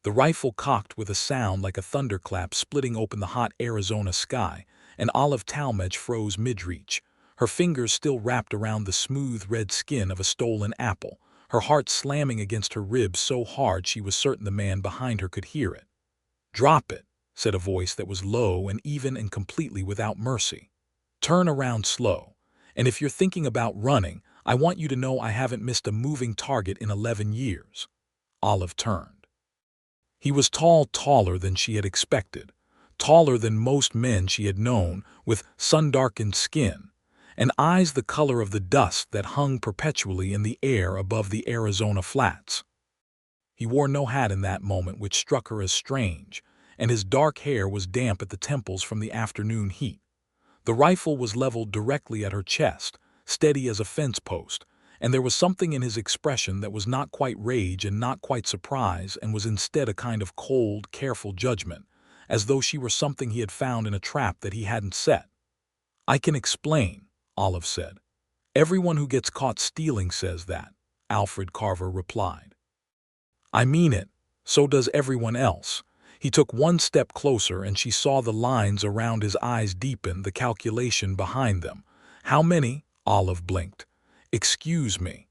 The rifle cocked with a sound like a thunderclap splitting open the hot Arizona sky, and Olive Talmadge froze mid-reach, her fingers still wrapped around the smooth red skin of a stolen apple, her heart slamming against her ribs so hard she was certain the man behind her could hear it. "Drop it," said a voice that was low and even and completely without mercy. "Turn around slow. And if you're thinking about running, I want you to know I haven't missed a moving target in 11 years." Olive turned. He was tall, taller than she had expected, taller than most men she had known, with sun-darkened skin, and eyes the color of the dust that hung perpetually in the air above the Arizona flats. He wore no hat in that moment, which struck her as strange, and his dark hair was damp at the temples from the afternoon heat. The rifle was leveled directly at her chest, steady as a fence post, and there was something in his expression that was not quite rage and not quite surprise and was instead a kind of cold, careful judgment, as though she were something he had found in a trap that he hadn't set. "I can explain," Olive said. "Everyone who gets caught stealing says that," Alfred Carver replied. "I mean it. So does everyone else." He took one step closer and she saw the lines around his eyes deepen, the calculation behind them. "How many?" Olive blinked. "Excuse me.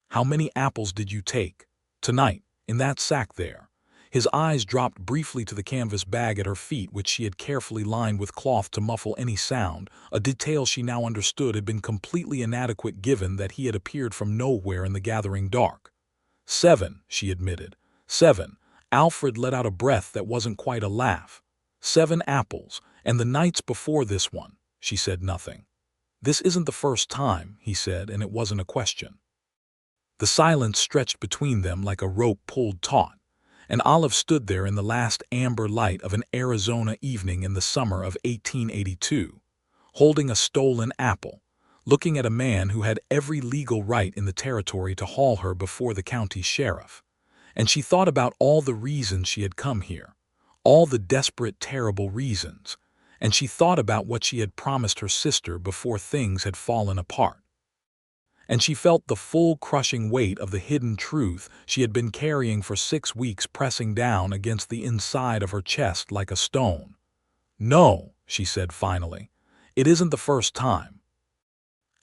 How many apples did you take? Tonight, in that sack there?" His eyes dropped briefly to the canvas bag at her feet, which she had carefully lined with cloth to muffle any sound, a detail she now understood had been completely inadequate given that he had appeared from nowhere in the gathering dark. "7," she admitted. "7." Alfred let out a breath that wasn't quite a laugh. "7 apples, and the nights before this one." She said nothing. "This isn't the first time," he said, and it wasn't a question. The silence stretched between them like a rope pulled taut, and Olive stood there in the last amber light of an Arizona evening in the summer of 1882, holding a stolen apple, looking at a man who had every legal right in the territory to haul her before the county sheriff. And she thought about all the reasons she had come here, all the desperate, terrible reasons, and she thought about what she had promised her sister before things had fallen apart. And she felt the full crushing weight of the hidden truth she had been carrying for 6 weeks pressing down against the inside of her chest like a stone. "No," she said finally, "it isn't the first time."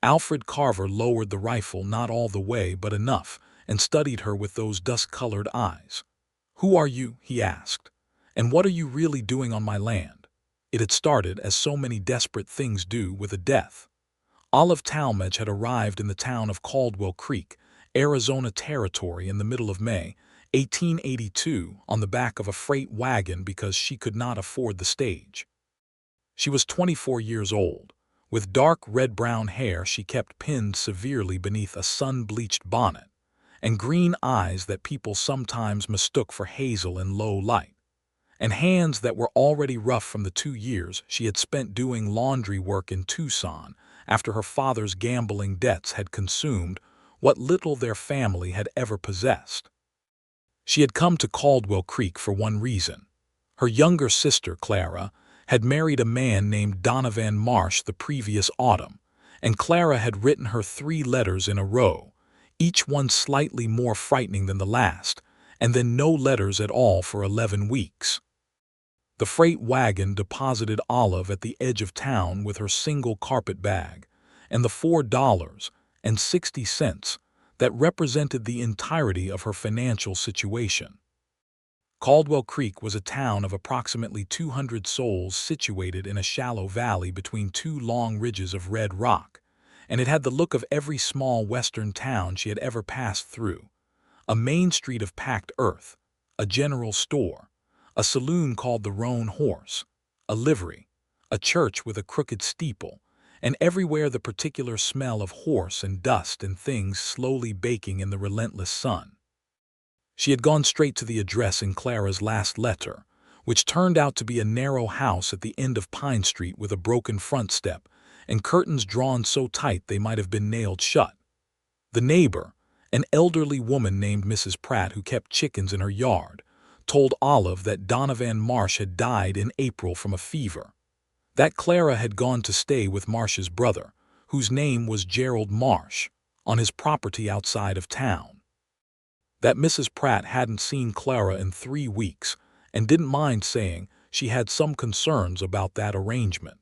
Alfred Carver lowered the rifle not all the way but enough, and studied her with those dust-colored eyes. "Who are you?" he asked. "And what are you really doing on my land?" It had started, as so many desperate things do, with a death. Olive Talmadge had arrived in the town of Caldwell Creek, Arizona Territory in the middle of May, 1882, on the back of a freight wagon because she could not afford the stage. She was 24 years old. With dark red-brown hair she kept pinned severely beneath a sun-bleached bonnet, and green eyes that people sometimes mistook for hazel in low light, and hands that were already rough from the 2 years she had spent doing laundry work in Tucson after her father's gambling debts had consumed what little their family had ever possessed. She had come to Caldwell Creek for one reason. Her younger sister, Clara, had married a man named Donovan Marsh the previous autumn, and Clara had written her 3 letters in a row, each one slightly more frightening than the last, and then no letters at all for 11 weeks. The freight wagon deposited Olive at the edge of town with her single carpet bag, and the $4.60 that represented the entirety of her financial situation. Caldwell Creek was a town of approximately 200 souls situated in a shallow valley between 2 long ridges of red rock, and it had the look of every small western town she had ever passed through. A main street of packed earth, a general store, a saloon called the Roan Horse, a livery, a church with a crooked steeple, and everywhere the particular smell of horse and dust and things slowly baking in the relentless sun. She had gone straight to the address in Clara's last letter, which turned out to be a narrow house at the end of Pine Street with a broken front step and curtains drawn so tight they might have been nailed shut. The neighbor, an elderly woman named Mrs. Pratt who kept chickens in her yard, told Olive that Donovan Marsh had died in April from a fever, that Clara had gone to stay with Marsh's brother, whose name was Gerald Marsh, on his property outside of town, that Mrs. Pratt hadn't seen Clara in 3 weeks and didn't mind saying she had some concerns about that arrangement.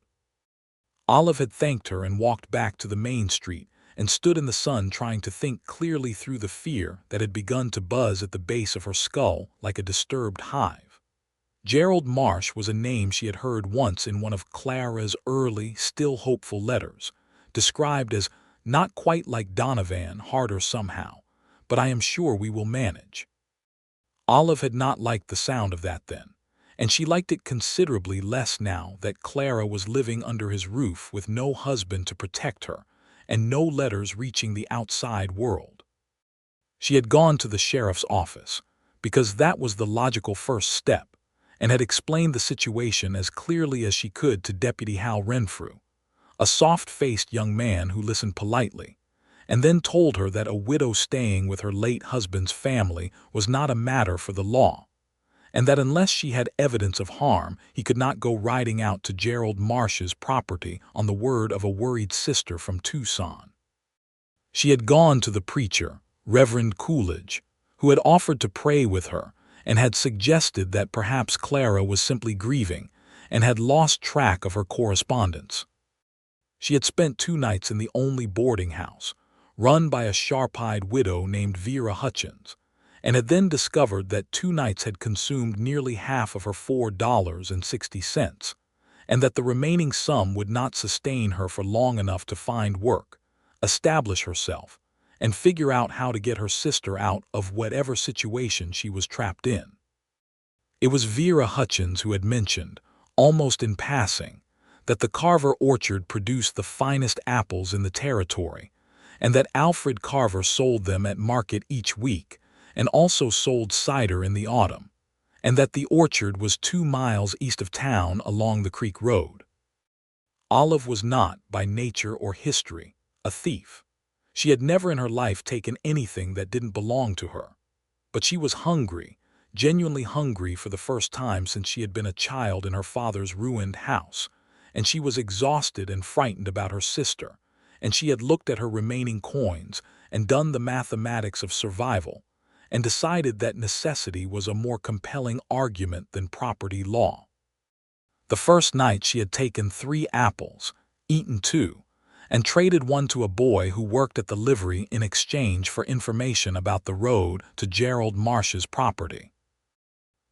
Olive had thanked her and walked back to the main street and stood in the sun trying to think clearly through the fear that had begun to buzz at the base of her skull like a disturbed hive. Gerald Marsh was a name she had heard once in one of Clara's early, still hopeful letters, described as not quite like Donovan, harder somehow, but I am sure we will manage. Olive had not liked the sound of that then, and she liked it considerably less now that Clara was living under his roof with no husband to protect her and no letters reaching the outside world. She had gone to the sheriff's office, because that was the logical first step, and had explained the situation as clearly as she could to Deputy Hal Renfrew, a soft-faced young man who listened politely, and then told her that a widow staying with her late husband's family was not a matter for the law, and that unless she had evidence of harm, he could not go riding out to Gerald Marsh's property on the word of a worried sister from Tucson. She had gone to the preacher, Reverend Coolidge, who had offered to pray with her and had suggested that perhaps Clara was simply grieving and had lost track of her correspondence. She had spent 2 nights in the only boarding house, run by a sharp-eyed widow named Vera Hutchins, and had then discovered that 2 nights had consumed nearly half of her $4.60, and that the remaining sum would not sustain her for long enough to find work, establish herself, and figure out how to get her sister out of whatever situation she was trapped in. It was Vera Hutchins who had mentioned, almost in passing, that the Carver orchard produced the finest apples in the territory, and that Alfred Carver sold them at market each week, and also sold cider in the autumn, and that the orchard was 2 miles east of town along the creek road. Olive was not, by nature or history, a thief. She had never in her life taken anything that didn't belong to her. But she was hungry, genuinely hungry for the first time since she had been a child in her father's ruined house, and she was exhausted and frightened about her sister, and she had looked at her remaining coins and done the mathematics of survival, and decided that necessity was a more compelling argument than property law. The first night she had taken 3 apples, eaten 2, and traded 1 to a boy who worked at the livery in exchange for information about the road to Gerald Marsh's property.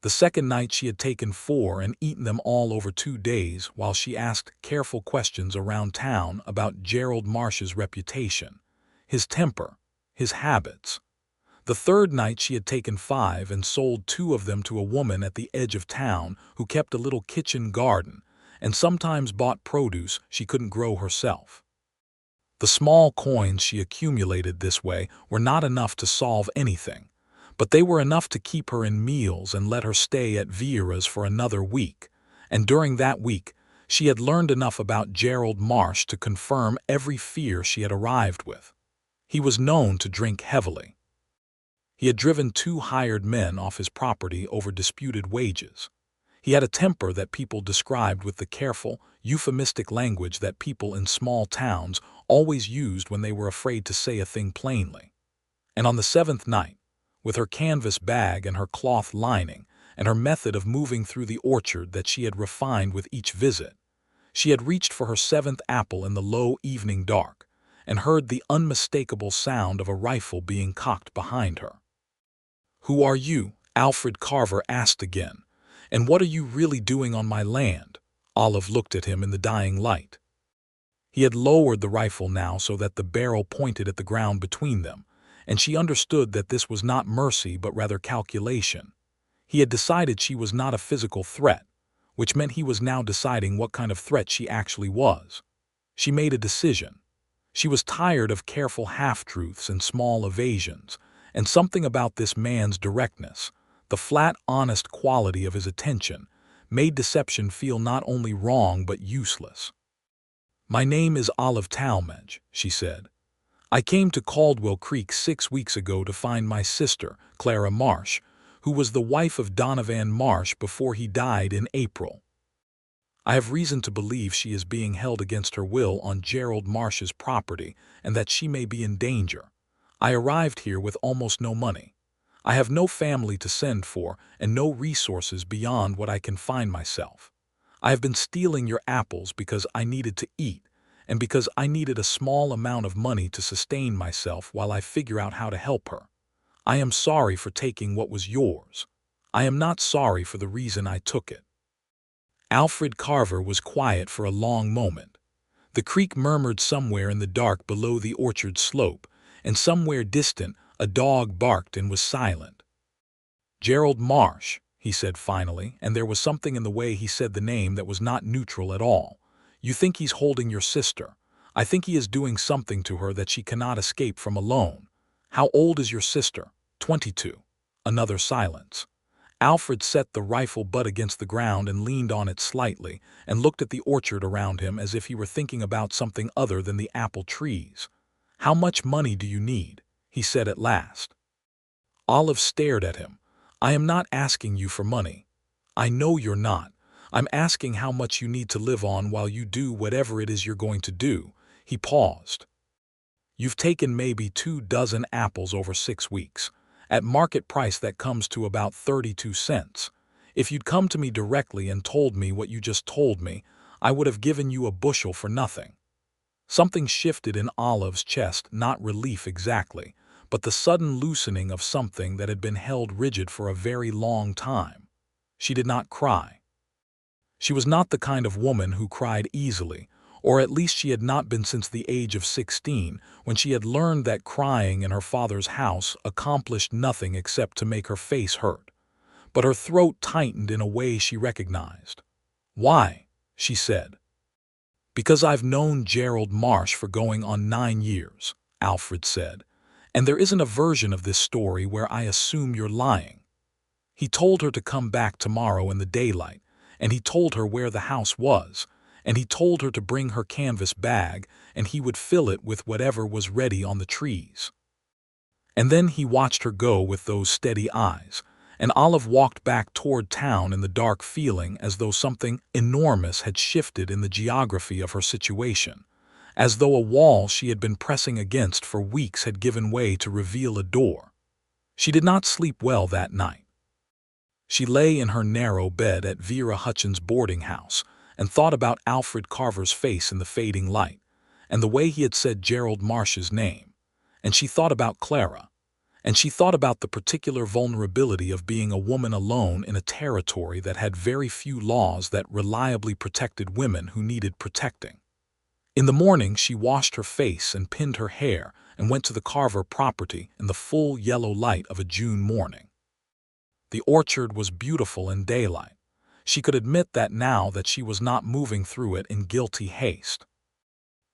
The second night she had taken 4 and eaten them all over 2 days while she asked careful questions around town about Gerald Marsh's reputation, his temper, his habits. The third night she had taken 5 and sold 2 of them to a woman at the edge of town who kept a little kitchen garden and sometimes bought produce she couldn't grow herself. The small coins she accumulated this way were not enough to solve anything, but they were enough to keep her in meals and let her stay at Vera's for another week, and during that week she had learned enough about Gerald Marsh to confirm every fear she had arrived with. He was known to drink heavily. He had driven 2 hired men off his property over disputed wages. He had a temper that people described with the careful, euphemistic language that people in small towns always used when they were afraid to say a thing plainly. And on the 7th night, with her canvas bag and her cloth lining, and her method of moving through the orchard that she had refined with each visit, she had reached for her 7th apple in the low evening dark, and heard the unmistakable sound of a rifle being cocked behind her. "Who are you?" Alfred Carver asked again. "And what are you really doing on my land?" Olive looked at him in the dying light. He had lowered the rifle now so that the barrel pointed at the ground between them, and she understood that this was not mercy but rather calculation. He had decided she was not a physical threat, which meant he was now deciding what kind of threat she actually was. She made a decision. She was tired of careful half-truths and small evasions, and something about this man's directness, the flat, honest quality of his attention, made deception feel not only wrong but useless. "My name is Olive Talmadge," she said. "I came to Caldwell Creek 6 weeks ago to find my sister, Clara Marsh, who was the wife of Donovan Marsh before he died in April. I have reason to believe she is being held against her will on Gerald Marsh's property and that she may be in danger. I arrived here with almost no money. I have no family to send for and no resources beyond what I can find myself. I have been stealing your apples because I needed to eat and because I needed a small amount of money to sustain myself while I figure out how to help her. I am sorry for taking what was yours. I am not sorry for the reason I took it." Alfred Carver was quiet for a long moment. The creek murmured somewhere in the dark below the orchard slope, and somewhere distant a dog barked and was silent. "Gerald Marsh," he said finally, and there was something in the way he said the name that was not neutral at all. "You think he's holding your sister. I think he is doing something to her that she cannot escape from alone. How old is your sister?" 22. Another silence. Alfred set the rifle butt against the ground and leaned on it slightly, and looked at the orchard around him as if he were thinking about something other than the apple trees. "How much money do you need?" he said at last. Olive stared at him. "I am not asking you for money. I know you're not. I'm asking how much you need to live on while you do whatever it is you're going to do." He paused. "You've taken maybe 24 apples over 6 weeks. At market price that comes to about 32 cents. If you'd come to me directly and told me what you just told me, I would have given you a bushel for nothing." Something shifted in Olive's chest, not relief exactly, but the sudden loosening of something that had been held rigid for a very long time. She did not cry. She was not the kind of woman who cried easily, or at least she had not been since the age of 16, when she had learned that crying in her father's house accomplished nothing except to make her face hurt. But her throat tightened in a way she recognized. "Why?" she said. "Because I've known Gerald Marsh for going on 9 years, Alfred said. "And there isn't a version of this story where I assume you're lying. He told her to come back tomorrow in the daylight, and he told her where the house was, and he told her to bring her canvas bag, and he would fill it with whatever was ready on the trees." And then he watched her go with those steady eyes, and Olive walked back toward town in the dark, feeling as though something enormous had shifted in the geography of her situation, as though a wall she had been pressing against for weeks had given way to reveal a door. She did not sleep well that night. She lay in her narrow bed at Vera Hutchins' boarding house and thought about Alfred Carver's face in the fading light, and the way he had said Gerald Marsh's name. And she thought about Clara. And she thought about the particular vulnerability of being a woman alone in a territory that had very few laws that reliably protected women who needed protecting. In the morning, she washed her face and pinned her hair and went to the Carver property in the full yellow light of a June morning. The orchard was beautiful in daylight. She could admit that now that she was not moving through it in guilty haste.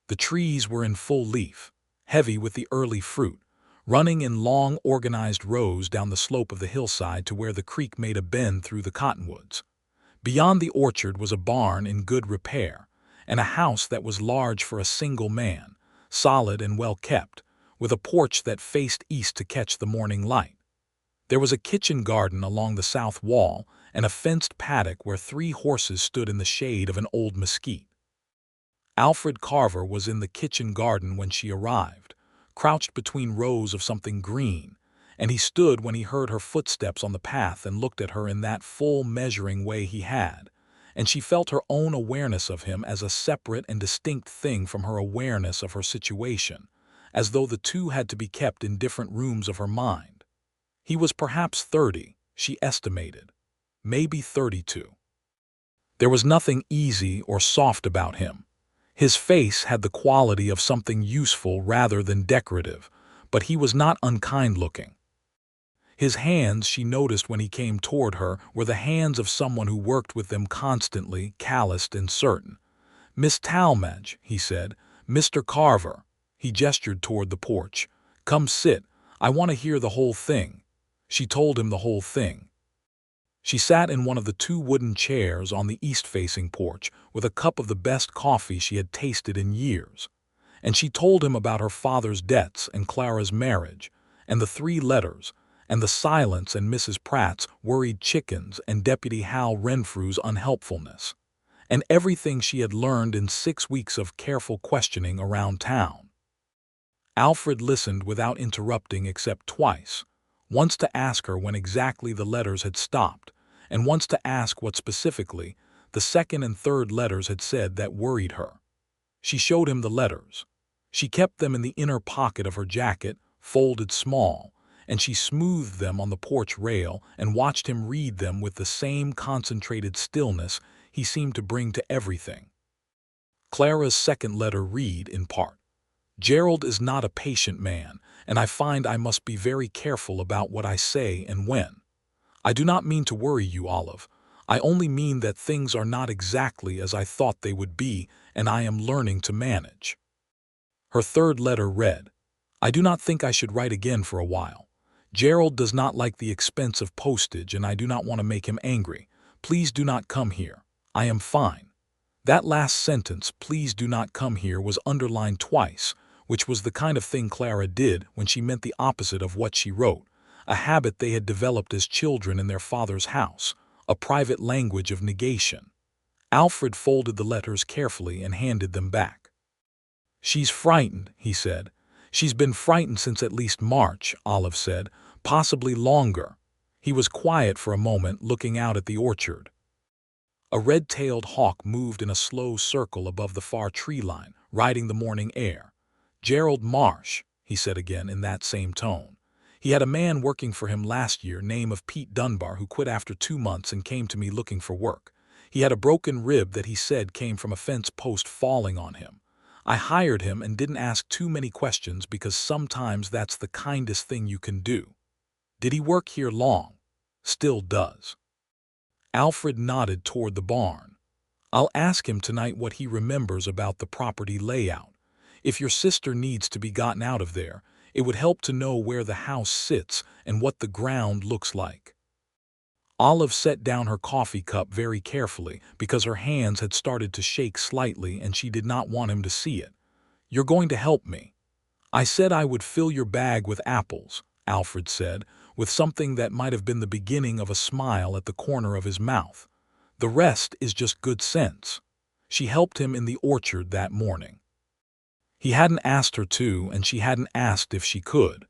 The trees were in full leaf, heavy with the early fruit, running in long organized rows down the slope of the hillside to where the creek made a bend through the cottonwoods. Beyond the orchard was a barn in good repair, and a house that was large for a single man, solid and well kept, with a porch that faced east to catch the morning light. There was a kitchen garden along the south wall and a fenced paddock where 3 horses stood in the shade of an old mesquite. Alfred Carver was in the kitchen garden when she arrived, crouched between rows of something green, and he stood when he heard her footsteps on the path and looked at her in that full measuring way he had, and she felt her own awareness of him as a separate and distinct thing from her awareness of her situation, as though the two had to be kept in different rooms of her mind. He was perhaps 30, she estimated, maybe 32. There was nothing easy or soft about him. His face had the quality of something useful rather than decorative, but he was not unkind-looking. His hands, she noticed when he came toward her, were the hands of someone who worked with them constantly, calloused and certain. "Miss Talmadge," he said. "Mr. Carver." He gestured toward the porch. "Come sit. I want to hear the whole thing." She told him the whole thing. She sat in one of the 2 wooden chairs on the east-facing porch with a cup of the best coffee she had tasted in years, and she told him about her father's debts and Clara's marriage, and the 3 letters, and the silence and Mrs. Pratt's worried chickens and Deputy Hal Renfrew's unhelpfulness, and everything she had learned in 6 weeks of careful questioning around town. Alfred listened without interrupting except twice, once to ask her when exactly the letters had stopped, and once to ask what specifically the second and third letters had said that worried her. She showed him the letters. She kept them in the inner pocket of her jacket, folded small, and she smoothed them on the porch rail and watched him read them with the same concentrated stillness he seemed to bring to everything. Clara's second letter read, in part, "Gerald is not a patient man, and I find I must be very careful about what I say and when. I do not mean to worry you, Olive. I only mean that things are not exactly as I thought they would be, and I am learning to manage." Her third letter read, "I do not think I should write again for a while. Gerald does not like the expense of postage, and I do not want to make him angry. Please do not come here. I am fine." That last sentence, "please do not come here," was underlined twice, which was the kind of thing Clara did when she meant the opposite of what she wrote, a habit they had developed as children in their father's house, a private language of negation. Alfred folded the letters carefully and handed them back. "She's frightened," he said. "She's been frightened since at least March," Olive said, "possibly longer." He was quiet for a moment, looking out at the orchard. A red-tailed hawk moved in a slow circle above the far tree line, riding the morning air. "Gerald Marsh," he said again in that same tone. "He had a man working for him last year, name of Pete Dunbar, who quit after 2 months and came to me looking for work. He had a broken rib that he said came from a fence post falling on him. I hired him and didn't ask too many questions because sometimes that's the kindest thing you can do." "Did he work here long?" "Still does." Alfred nodded toward the barn. "I'll ask him tonight what he remembers about the property layout. If your sister needs to be gotten out of there, it would help to know where the house sits and what the ground looks like." Olive set down her coffee cup very carefully because her hands had started to shake slightly and she did not want him to see it. "You're going to help me." "I said I would fill your bag with apples," Alfred said, with something that might have been the beginning of a smile at the corner of his mouth. "The rest is just good sense." She helped him in the orchard that morning. He hadn't asked her to, and she hadn't asked if she could.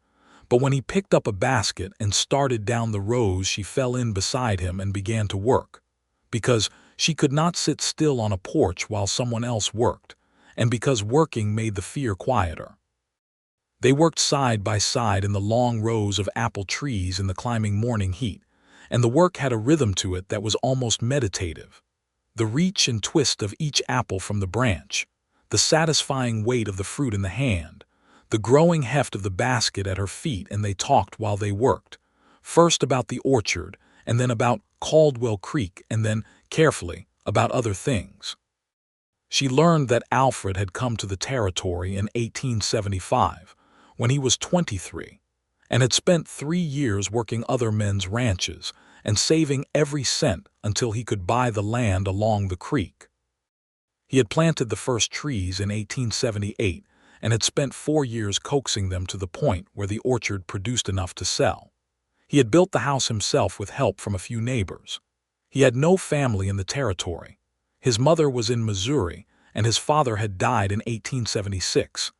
But when he picked up a basket and started down the rows, she fell in beside him and began to work. Because she could not sit still on a porch while someone else worked, and because working made the fear quieter. They worked side by side in the long rows of apple trees in the climbing morning heat, and the work had a rhythm to it that was almost meditative. The reach and twist of each apple from the branch, the satisfying weight of the fruit in the hand, the growing heft of the basket at her feet, and they talked while they worked, first about the orchard, and then about Caldwell Creek, and then, carefully, about other things. She learned that Alfred had come to the territory in 1875, when he was 23, and had spent 3 years working other men's ranches and saving every cent until he could buy the land along the creek. He had planted the first trees in 1878 and had spent 4 years coaxing them to the point where the orchard produced enough to sell. He had built the house himself with help from a few neighbors. He had no family in the territory. His mother was in Missouri, and his father had died in 1876.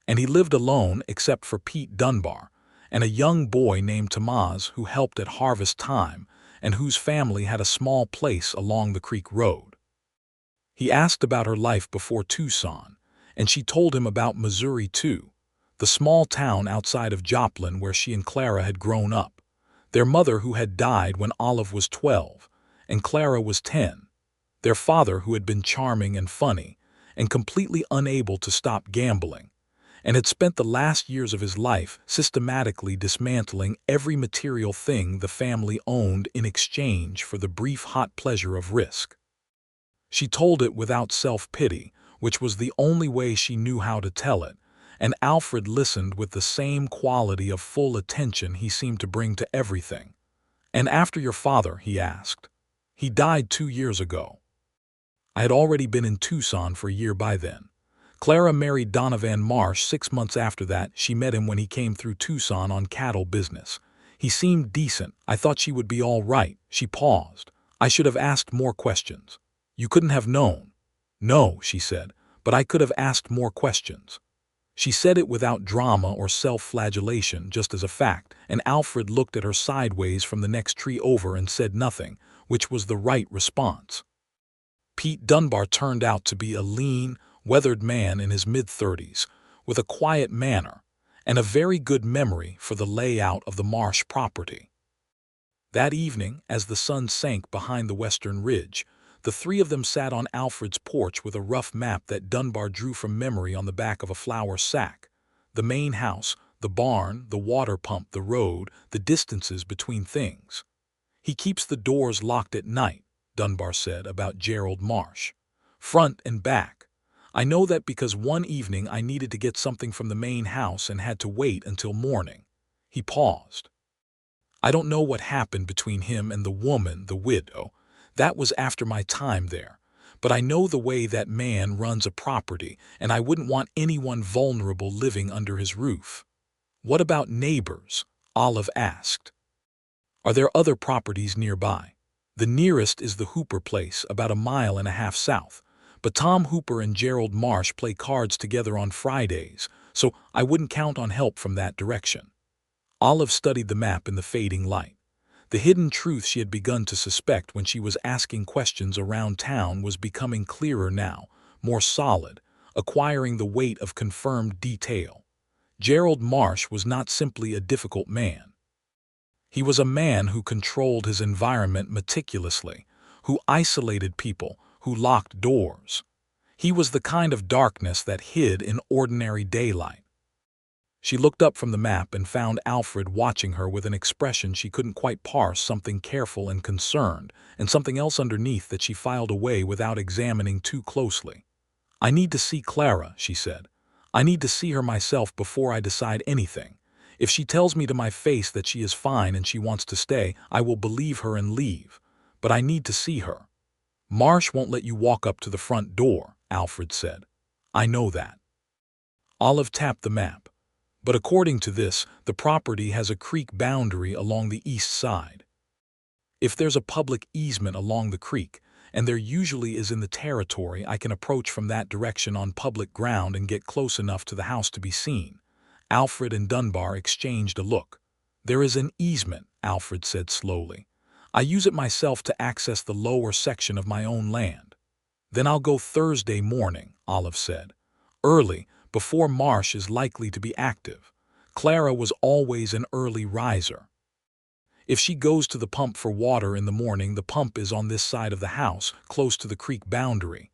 And he lived alone except for Pete Dunbar and a young boy named Talmadge who helped at harvest time and whose family had a small place along the creek road. He asked about her life before Tucson, and she told him about Missouri too, the small town outside of Joplin where she and Clara had grown up, their mother who had died when Olive was 12 and Clara was 10, their father who had been charming and funny and completely unable to stop gambling, and had spent the last years of his life systematically dismantling every material thing the family owned in exchange for the brief hot pleasure of risk. She told it without self-pity, which was the only way she knew how to tell it, and Alfred listened with the same quality of full attention he seemed to bring to everything. "And after your father?" he asked. "He died 2 years ago." I had already been in Tucson for a year by then. Clara married Donovan Marsh 6 months after that. She met him when he came through Tucson on cattle business. He seemed decent. I thought she would be all right. She paused. "I should have asked more questions." "You couldn't have known." "No," she said, "but I could have asked more questions." She said it without drama or self-flagellation, just as a fact, and Alfred looked at her sideways from the next tree over and said nothing, which was the right response. Pete Dunbar turned out to be a lean, weathered man in his mid-30s, with a quiet manner and a very good memory for the layout of the Marsh property. That evening, as the sun sank behind the western ridge, the three of them sat on Alfred's porch with a rough map that Dunbar drew from memory on the back of a flour sack. The main house, the barn, the water pump, the road, the distances between things. "He keeps the doors locked at night," Dunbar said about Gerald Marsh. "Front and back. I know that because one evening I needed to get something from the main house and had to wait until morning." He paused. "I don't know what happened between him and the woman, the widow. That was after my time there. But I know the way that man runs a property, and I wouldn't want anyone vulnerable living under his roof." "What about neighbors?" Olive asked. "Are there other properties nearby?" "The nearest is the Hooper place, about a mile and a half south. But Tom Hooper and Gerald Marsh play cards together on Fridays, so I wouldn't count on help from that direction." Olive studied the map in the fading light. The hidden truth she had begun to suspect when she was asking questions around town was becoming clearer now, more solid, acquiring the weight of confirmed detail. Gerald Marsh was not simply a difficult man. He was a man who controlled his environment meticulously, who isolated people, who locked doors. He was the kind of darkness that hid in ordinary daylight. She looked up from the map and found Alfred watching her with an expression she couldn't quite parse, something careful and concerned, and something else underneath that she filed away without examining too closely. "I need to see Clara," she said. "I need to see her myself before I decide anything. If she tells me to my face that she is fine and she wants to stay, I will believe her and leave. But I need to see her." "Marsh won't let you walk up to the front door," Alfred said. "I know that." Olive tapped the map. "But according to this, the property has a creek boundary along the east side. If there's a public easement along the creek, and there usually is in the territory, I can approach from that direction on public ground and get close enough to the house to be seen." Alfred and Dunbar exchanged a look. "There is an easement," Alfred said slowly. "I use it myself to access the lower section of my own land." "Then I'll go Thursday morning," Olive said. "Early, before Marsh is likely to be active. Clara was always an early riser. If she goes to the pump for water in the morning, the pump is on this side of the house, close to the creek boundary."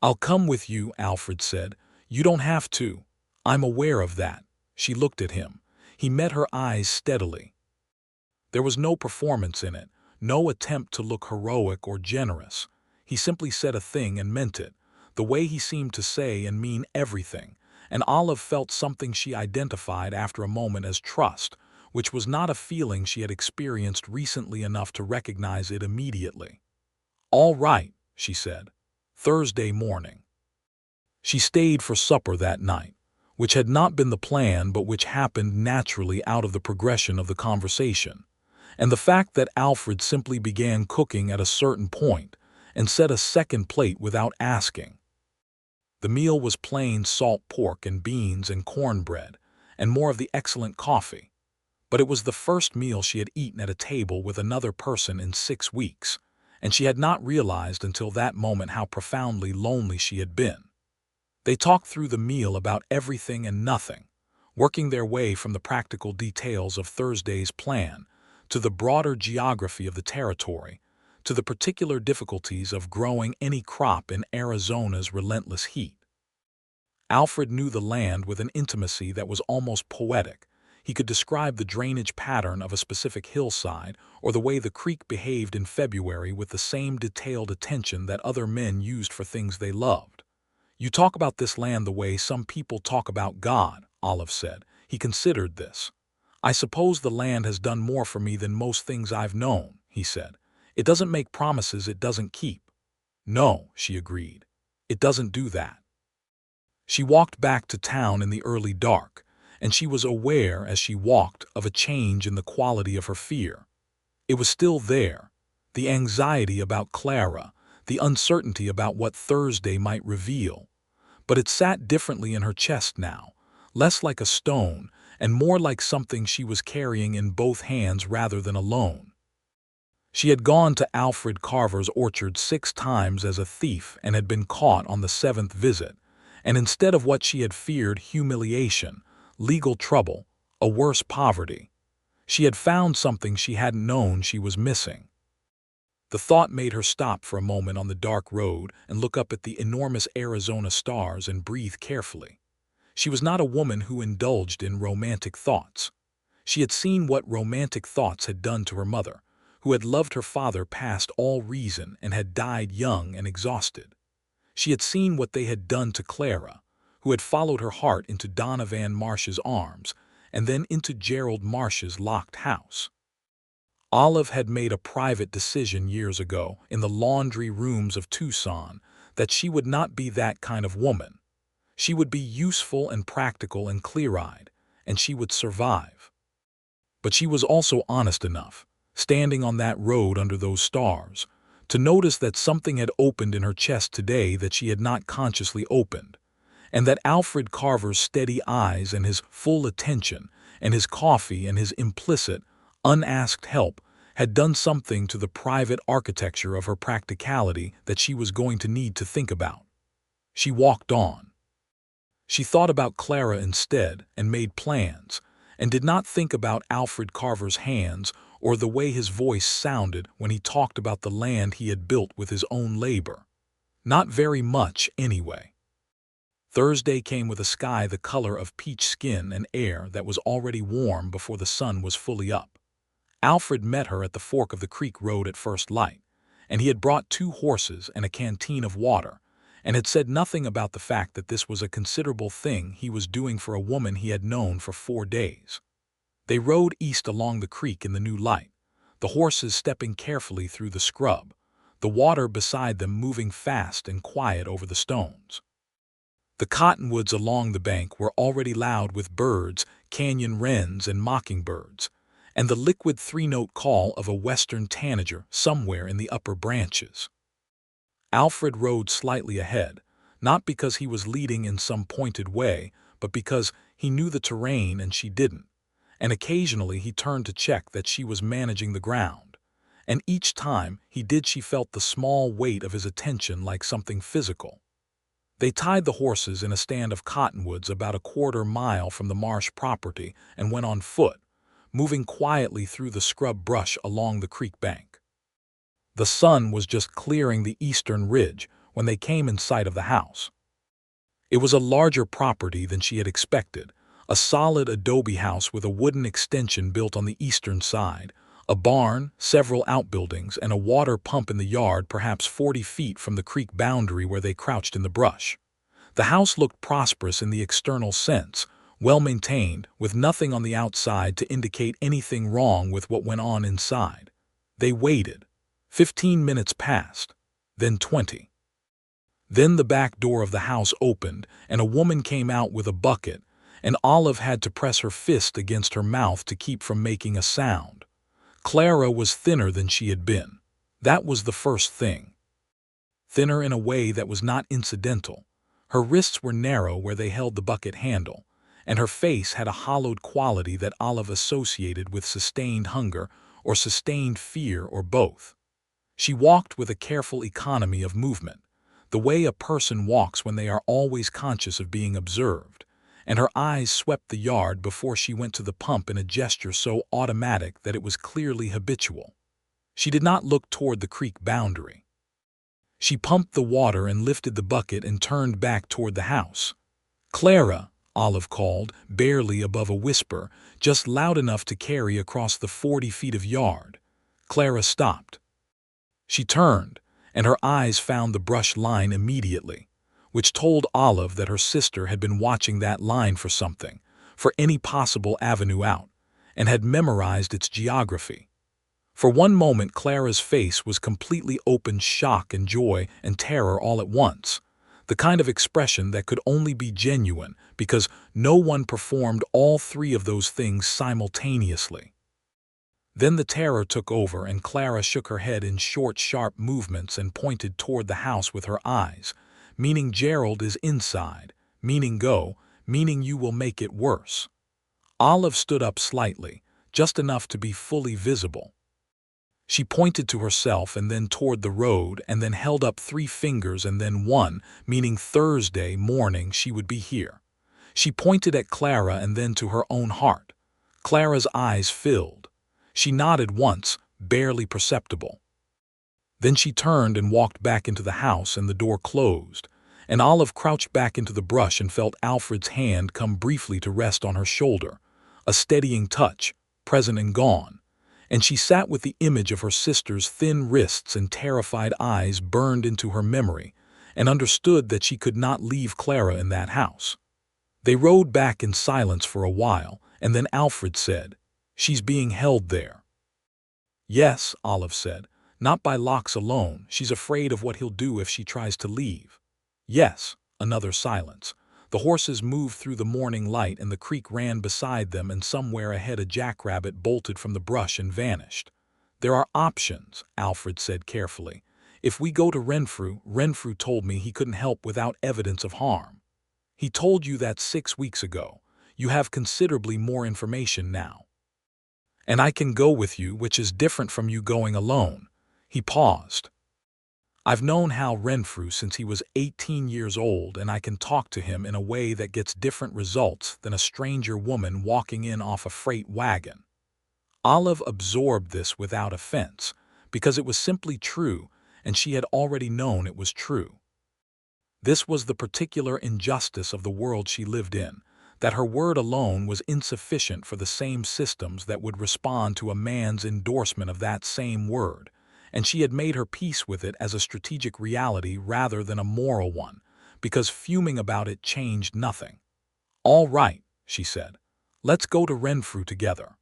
"I'll come with you," Alfred said. "You don't have to. I'm aware of that." She looked at him. He met her eyes steadily. There was no performance in it, no attempt to look heroic or generous. He simply said a thing and meant it, the way he seemed to say and mean everything, and Olive felt something she identified after a moment as trust, which was not a feeling she had experienced recently enough to recognize it immediately. "All right," she said. "Thursday morning." She stayed for supper that night, which had not been the plan but which happened naturally out of the progression of the conversation, and the fact that Alfred simply began cooking at a certain point and set a second plate without asking. The meal was plain salt pork and beans and cornbread, and more of the excellent coffee. But it was the first meal she had eaten at a table with another person in 6 weeks, and she had not realized until that moment how profoundly lonely she had been. They talked through the meal about everything and nothing, working their way from the practical details of Thursday's plan to the broader geography of the territory, to the particular difficulties of growing any crop in Arizona's relentless heat. Alfred knew the land with an intimacy that was almost poetic. He could describe the drainage pattern of a specific hillside or the way the creek behaved in February with the same detailed attention that other men used for things they loved. "You talk about this land the way some people talk about God," Olive said. He considered this. "I suppose the land has done more for me than most things I've known," he said. "It doesn't make promises it doesn't keep." "No," she agreed. "It doesn't do that." She walked back to town in the early dark, and she was aware as she walked of a change in the quality of her fear. It was still there, the anxiety about Clara, the uncertainty about what Thursday might reveal, but it sat differently in her chest now, less like a stone and more like something she was carrying in both hands rather than alone. She had gone to Alfred Carver's orchard 6 times as a thief and had been caught on the 7th visit, and instead of what she had feared, humiliation, legal trouble, a worse poverty, she had found something she hadn't known she was missing. The thought made her stop for a moment on the dark road and look up at the enormous Arizona stars and breathe carefully. She was not a woman who indulged in romantic thoughts. She had seen what romantic thoughts had done to her mother, who had loved her father past all reason and had died young and exhausted. She had seen what they had done to Clara, who had followed her heart into Donovan Marsh's arms and then into Gerald Marsh's locked house. Olive had made a private decision years ago in the laundry rooms of Tucson that she would not be that kind of woman. She would be useful and practical and clear-eyed, and she would survive. But she was also honest enough, standing on that road under those stars, to notice that something had opened in her chest today that she had not consciously opened, and that Alfred Carver's steady eyes and his full attention and his coffee and his implicit, unasked help had done something to the private architecture of her practicality that she was going to need to think about. She walked on. She thought about Clara instead and made plans, and did not think about Alfred Carver's hands or the way his voice sounded when he talked about the land he had built with his own labor. Not very much, anyway. Thursday came with a sky the color of peach skin and air that was already warm before the sun was fully up. Alfred met her at the fork of the creek road at first light, and he had brought 2 horses and a canteen of water, and had said nothing about the fact that this was a considerable thing he was doing for a woman he had known for 4 days. They rode east along the creek in the new light, the horses stepping carefully through the scrub, the water beside them moving fast and quiet over the stones. The cottonwoods along the bank were already loud with birds, canyon wrens, and mockingbirds, and the liquid 3-note call of a western tanager somewhere in the upper branches. Alfred rode slightly ahead, not because he was leading in some pointed way, but because he knew the terrain and she didn't, and occasionally he turned to check that she was managing the ground, and each time he did she felt the small weight of his attention like something physical. They tied the horses in a stand of cottonwoods about a 1/4 mile from the Marsh property and went on foot, moving quietly through the scrub brush along the creek bank. The sun was just clearing the eastern ridge when they came in sight of the house. It was a larger property than she had expected, a solid adobe house with a wooden extension built on the eastern side, a barn, several outbuildings, and a water pump in the yard perhaps 40 feet from the creek boundary where they crouched in the brush. The house looked prosperous in the external sense, well-maintained, with nothing on the outside to indicate anything wrong with what went on inside. They waited. 15 minutes passed, then 20. Then the back door of the house opened, and a woman came out with a bucket, and Olive had to press her fist against her mouth to keep from making a sound. Clara was thinner than she had been. That was the first thing. Thinner in a way that was not incidental. Her wrists were narrow where they held the bucket handle, and her face had a hollowed quality that Olive associated with sustained hunger or sustained fear or both. She walked with a careful economy of movement, the way a person walks when they are always conscious of being observed, and her eyes swept the yard before she went to the pump in a gesture so automatic that it was clearly habitual. She did not look toward the creek boundary. She pumped the water and lifted the bucket and turned back toward the house. "Clara," Olive called, barely above a whisper, just loud enough to carry across the 40 feet of yard. Clara stopped. She turned, and her eyes found the brush line immediately, which told Olive that her sister had been watching that line for something, for any possible avenue out, and had memorized its geography. For one moment Clara's face was completely open, shock and joy and terror all at once, the kind of expression that could only be genuine because no one performed all 3 of those things simultaneously. Then the terror took over and Clara shook her head in short, sharp movements and pointed toward the house with her eyes, meaning Gerald is inside, meaning go, meaning you will make it worse. Olive stood up slightly, just enough to be fully visible. She pointed to herself and then toward the road and then held up 3 fingers and then one, meaning Thursday morning she would be here. She pointed at Clara and then to her own heart. Clara's eyes filled. She nodded once, barely perceptible. Then she turned and walked back into the house and the door closed, and Olive crouched back into the brush and felt Alfred's hand come briefly to rest on her shoulder, a steadying touch, present and gone, and she sat with the image of her sister's thin wrists and terrified eyes burned into her memory, and understood that she could not leave Clara in that house. They rode back in silence for a while, and then Alfred said, "She's being held there." "Yes," Olive said, "not by locks alone. She's afraid of what he'll do if she tries to leave." "Yes." Another silence. The horses moved through the morning light and the creek ran beside them, and somewhere ahead a jackrabbit bolted from the brush and vanished. "There are options," Alfred said carefully. "If we go to Renfrew told me he couldn't help without evidence of harm. He told you that 6 weeks ago. You have considerably more information now. And I can go with you, which is different from you going alone." He paused. "I've known Hal Renfrew since he was 18 years old, and I can talk to him in a way that gets different results than a stranger woman walking in off a freight wagon." Olive absorbed this without offense, because it was simply true, and she had already known it was true. This was the particular injustice of the world she lived in, that her word alone was insufficient for the same systems that would respond to a man's endorsement of that same word, and she had made her peace with it as a strategic reality rather than a moral one, because fuming about it changed nothing. "All right," she said. "Let's go to Renfrew together."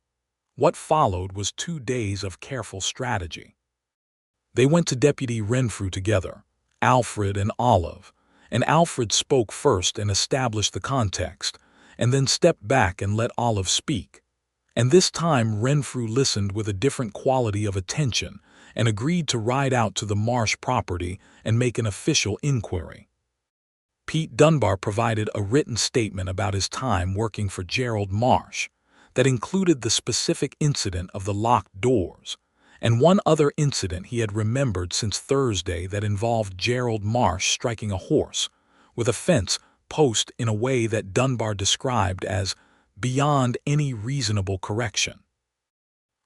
What followed was 2 days of careful strategy. They went to Deputy Renfrew together, Alfred and Olive, and Alfred spoke first and established the context, and then stepped back and let Olive speak. And this time Renfrew listened with a different quality of attention and agreed to ride out to the Marsh property and make an official inquiry. Pete Dunbar provided a written statement about his time working for Gerald Marsh that included the specific incident of the locked doors, and one other incident he had remembered since Thursday that involved Gerald Marsh striking a horse with a fence post in a way that Dunbar described as beyond any reasonable correction.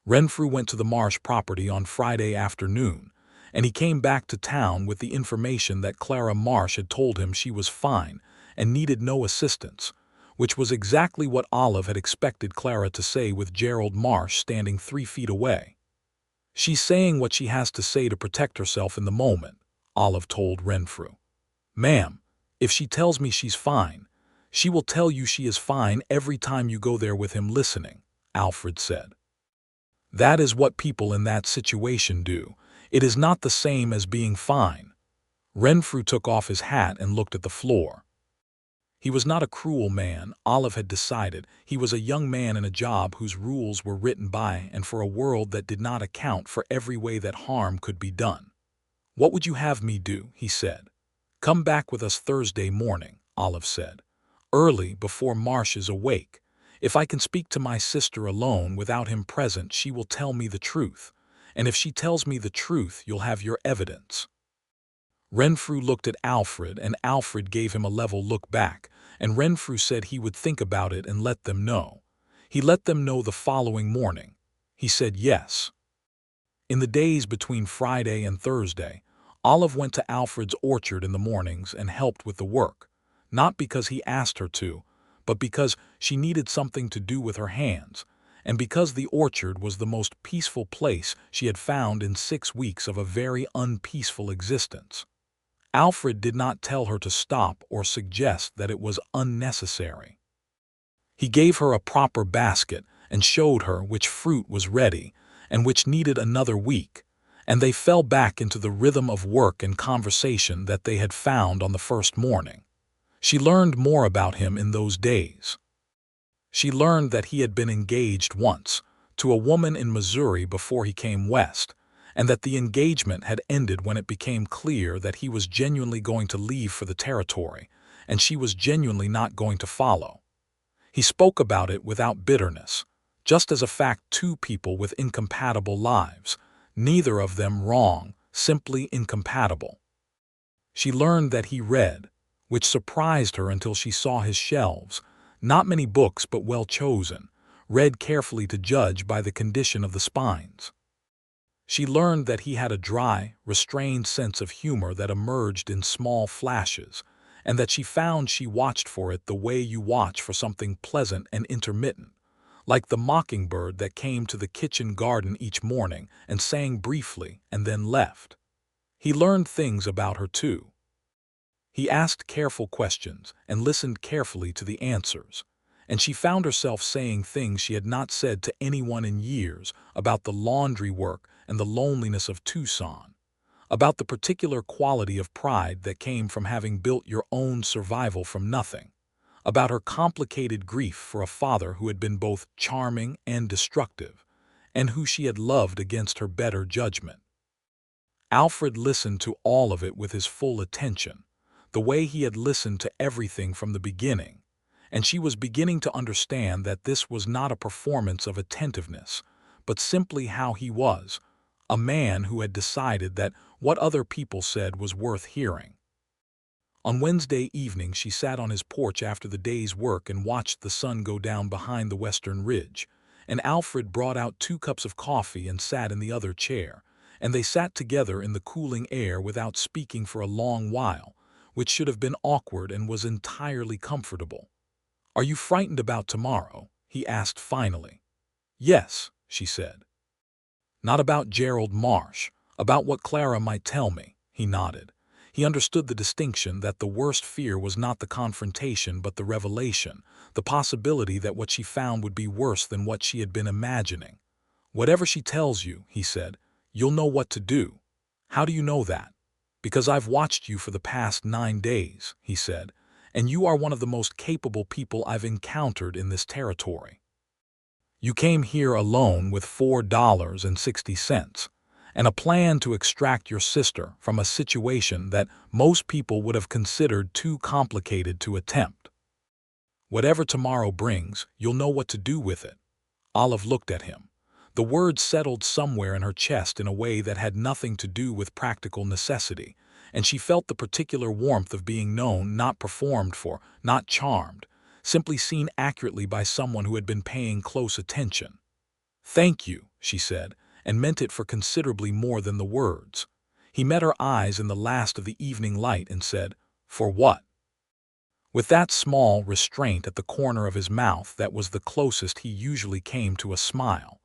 Renfrew went to the Marsh property on Friday afternoon, and he came back to town with the information that Clara Marsh had told him she was fine and needed no assistance, which was exactly what Olive had expected Clara to say with Gerald Marsh standing 3 feet away. "She's saying what she has to say to protect herself in the moment," Olive told Renfrew. "Ma'am, if she tells me she's fine, she will tell you she is fine every time you go there with him listening," Alfred said. "That is what people in that situation do. It is not the same as being fine." Renfrew took off his hat and looked at the floor. He was not a cruel man, Olive had decided. He was a young man in a job whose rules were written by and for a world that did not account for every way that harm could be done. "What would you have me do?" he said. "Come back with us Thursday morning," Olive said. "Early, before Marsh is awake. If I can speak to my sister alone without him present, she will tell me the truth. And if she tells me the truth, you'll have your evidence." Renfrew looked at Alfred, and Alfred gave him a level look back, and Renfrew said he would think about it and let them know. He let them know the following morning. He said yes. In the days between Friday and Thursday, Olive went to Alfred's orchard in the mornings and helped with the work, not because he asked her to, but because she needed something to do with her hands, and because the orchard was the most peaceful place she had found in 6 weeks of a very unpeaceful existence. Alfred did not tell her to stop or suggest that it was unnecessary. He gave her a proper basket and showed her which fruit was ready and which needed another week, and they fell back into the rhythm of work and conversation that they had found on the first morning. She learned more about him in those days. She learned that he had been engaged once, to a woman in Missouri before he came west, and that the engagement had ended when it became clear that he was genuinely going to leave for the territory, and she was genuinely not going to follow. He spoke about it without bitterness, just as a fact: two people with incompatible lives, neither of them wrong, simply incompatible. She learned that he read, which surprised her until she saw his shelves. Not many books, but well chosen, read carefully to judge by the condition of the spines. She learned that he had a dry, restrained sense of humor that emerged in small flashes, and that she watched for it the way you watch for something pleasant and intermittent, like the mockingbird that came to the kitchen garden each morning and sang briefly and then left. He learned things about her too. He asked careful questions and listened carefully to the answers, and she found herself saying things she had not said to anyone in years about the laundry work and the loneliness of Tucson, about the particular quality of pride that came from having built your own survival from nothing, about her complicated grief for a father who had been both charming and destructive, and who she had loved against her better judgment. Alfred listened to all of it with his full attention, the way he had listened to everything from the beginning, and she was beginning to understand that this was not a performance of attentiveness, but simply how he was, a man who had decided that what other people said was worth hearing. On Wednesday evening she sat on his porch after the day's work and watched the sun go down behind the western ridge, and Alfred brought out 2 cups of coffee and sat in the other chair, and they sat together in the cooling air without speaking for a long while, which should have been awkward and was entirely comfortable. "Are you frightened about tomorrow?" he asked finally. "Yes," she said. "Not about Gerald Marsh, about what Clara might tell me," he nodded. He understood the distinction, that the worst fear was not the confrontation but the revelation, the possibility that what she found would be worse than what she had been imagining. "Whatever she tells you," he said, "you'll know what to do." "How do you know that?" "Because I've watched you for the past 9 days," he said, "and you are one of the most capable people I've encountered in this territory. You came here alone with $4.60 and a plan to extract your sister from a situation that most people would have considered too complicated to attempt. Whatever tomorrow brings, you'll know what to do with it." Olive looked at him. The words settled somewhere in her chest in a way that had nothing to do with practical necessity, and she felt the particular warmth of being known, not performed for, not charmed, simply seen accurately by someone who had been paying close attention. "Thank you," she said, and meant it for considerably more than the words. He met her eyes in the last of the evening light and said, "For what?" With that small restraint at the corner of his mouth that was the closest he usually came to a smile,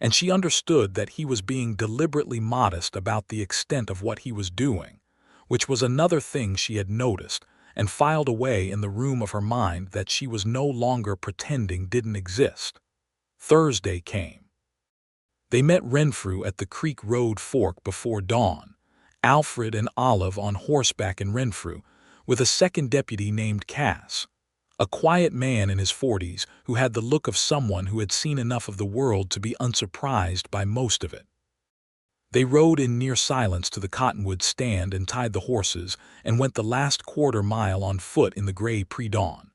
and she understood that he was being deliberately modest about the extent of what he was doing, which was another thing she had noticed and filed away in the room of her mind that she was no longer pretending didn't exist. Thursday came. They met Renfrew at the Creek Road fork before dawn, Alfred and Olive on horseback and Renfrew, with a second deputy named Cass, a quiet man in his 40s who had the look of someone who had seen enough of the world to be unsurprised by most of it. They rode in near silence to the cottonwood stand and tied the horses and went the last quarter-mile on foot in the gray pre-dawn.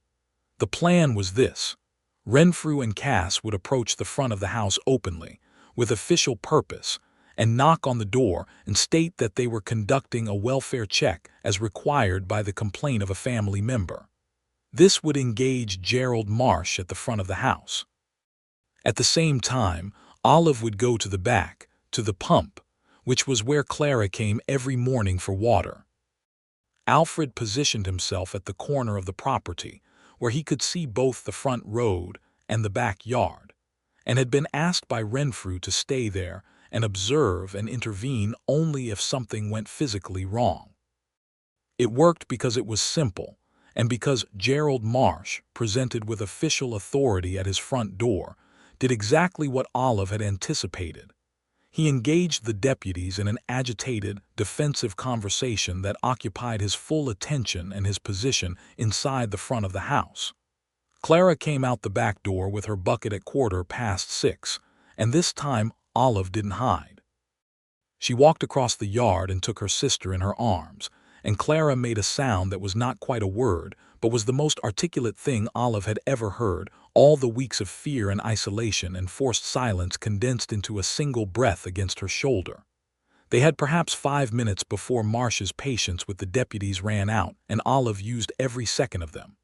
The plan was this: Renfrew and Cass would approach the front of the house openly, with official purpose, and knock on the door and state that they were conducting a welfare check as required by the complaint of a family member. This would engage Gerald Marsh at the front of the house. At the same time, Olive would go to the back, to the pump, which was where Clara came every morning for water. Alfred positioned himself at the corner of the property, where he could see both the front road and the backyard, and had been asked by Renfrew to stay there and observe and intervene only if something went physically wrong. It worked because it was simple, and because Gerald Marsh, presented with official authority at his front door, did exactly what Olive had anticipated. He engaged the deputies in an agitated, defensive conversation that occupied his full attention and his position inside the front of the house. Clara came out the back door with her bucket at 6:15, and this time Olive didn't hide. She walked across the yard and took her sister in her arms, and Clara made a sound that was not quite a word, but was the most articulate thing Olive had ever heard. All the weeks of fear and isolation and forced silence condensed into a single breath against her shoulder. They had perhaps 5 minutes before Marsh's patience with the deputies ran out, and Olive used every second of them.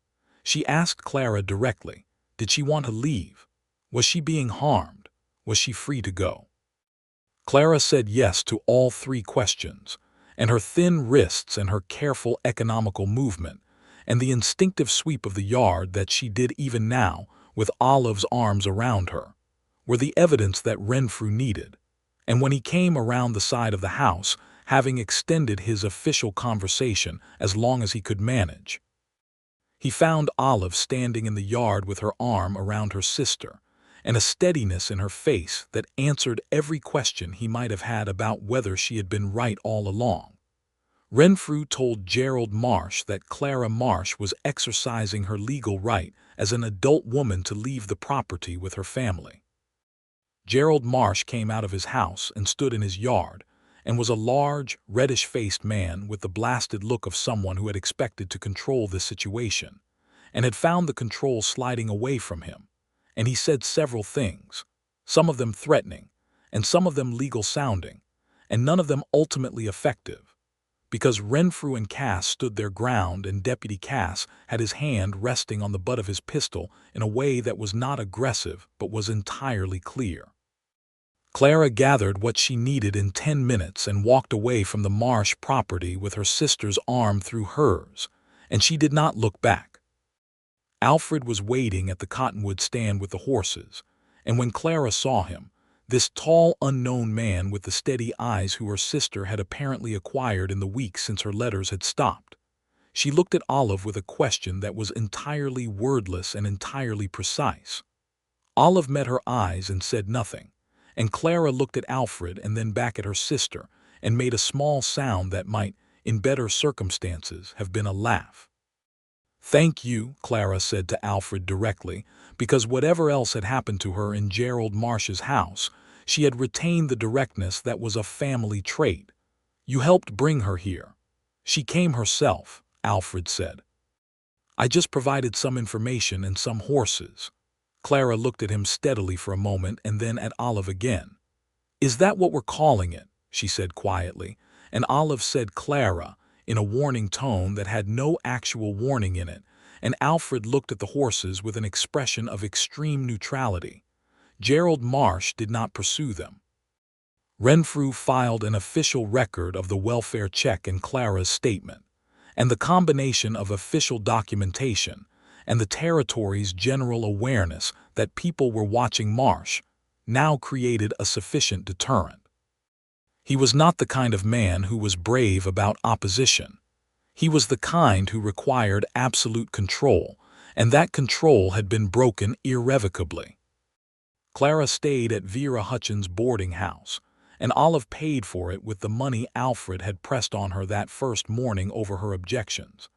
She asked Clara directly, did she want to leave? Was she being harmed? Was she free to go? Clara said yes to all 3 questions, and her thin wrists and her careful economical movement, and the instinctive sweep of the yard that she did even now, with Olive's arms around her, were the evidence that Renfrew needed. And when he came around the side of the house, having extended his official conversation as long as he could manage, he found Olive standing in the yard with her arm around her sister, and a steadiness in her face that answered every question he might have had about whether she had been right all along. Renfrew told Gerald Marsh that Clara Marsh was exercising her legal right as an adult woman to leave the property with her family. Gerald Marsh came out of his house and stood in his yard, and was a large, reddish-faced man with the blasted look of someone who had expected to control this situation, and had found the control sliding away from him. And he said several things, some of them threatening, and some of them legal-sounding, and none of them ultimately effective, because Renfrew and Cass stood their ground and Deputy Cass had his hand resting on the butt of his pistol in a way that was not aggressive but was entirely clear. Clara gathered what she needed in 10 minutes and walked away from the Marsh property with her sister's arm through hers, and she did not look back. Alfred was waiting at the cottonwood stand with the horses, and when Clara saw him, this tall, unknown man with the steady eyes who her sister had apparently acquired in the weeks since her letters had stopped, she looked at Olive with a question that was entirely wordless and entirely precise. Olive met her eyes and said nothing, and Clara looked at Alfred and then back at her sister and made a small sound that might, in better circumstances, have been a laugh. "Thank you," Clara said to Alfred directly, because whatever else had happened to her in Gerald Marsh's house, she had retained the directness that was a family trait. "You helped bring her here." "She came herself," Alfred said. "I just provided some information and some horses." Clara looked at him steadily for a moment and then at Olive again. "Is that what we're calling it?" she said quietly, and Olive said Clara, in a warning tone that had no actual warning in it, and Alfred looked at the horses with an expression of extreme neutrality. Gerald Marsh did not pursue them. Renfrew filed an official record of the welfare check and Clara's statement, and the combination of official documentation and the territory's general awareness that people were watching Marsh now created a sufficient deterrent. He was not the kind of man who was brave about opposition. He was the kind who required absolute control, and that control had been broken irrevocably. Clara stayed at Vera Hutchins' boarding house, and Olive paid for it with the money Alfred had pressed on her that first morning over her objections,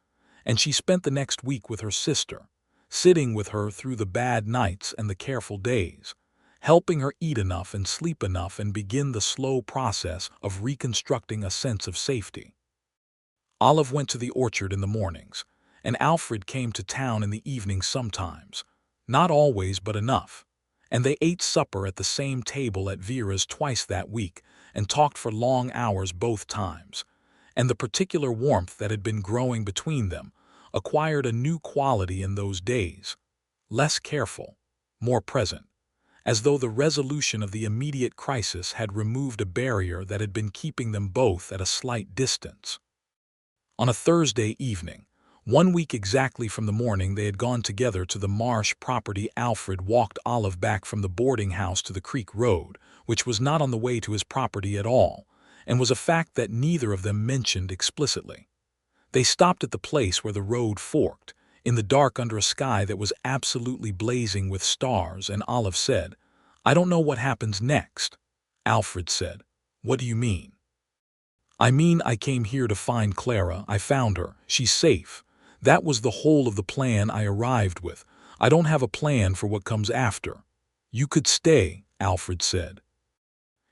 and she spent the next week with her sister, sitting with her through the bad nights and the careful days, helping her eat enough and sleep enough and begin the slow process of reconstructing a sense of safety. Olive went to the orchard in the mornings, and Alfred came to town in the evenings sometimes, not always but enough, and they ate supper at the same table at Vera's twice that week and talked for long hours both times, and the particular warmth that had been growing between them acquired a new quality in those days, less careful, more present, as though the resolution of the immediate crisis had removed a barrier that had been keeping them both at a slight distance. On a Thursday evening, 1 week exactly from the morning they had gone together to the Marsh property, Alfred walked Olive back from the boarding house to the Creek Road, which was not on the way to his property at all, and was a fact that neither of them mentioned explicitly. They stopped at the place where the road forked, in the dark under a sky that was absolutely blazing with stars, and Olive said, "I don't know what happens next." Alfred said, "What do you mean?" "I mean I came here to find Clara. I found her. She's safe. That was the whole of the plan I arrived with. I don't have a plan for what comes after." "You could stay," Alfred said.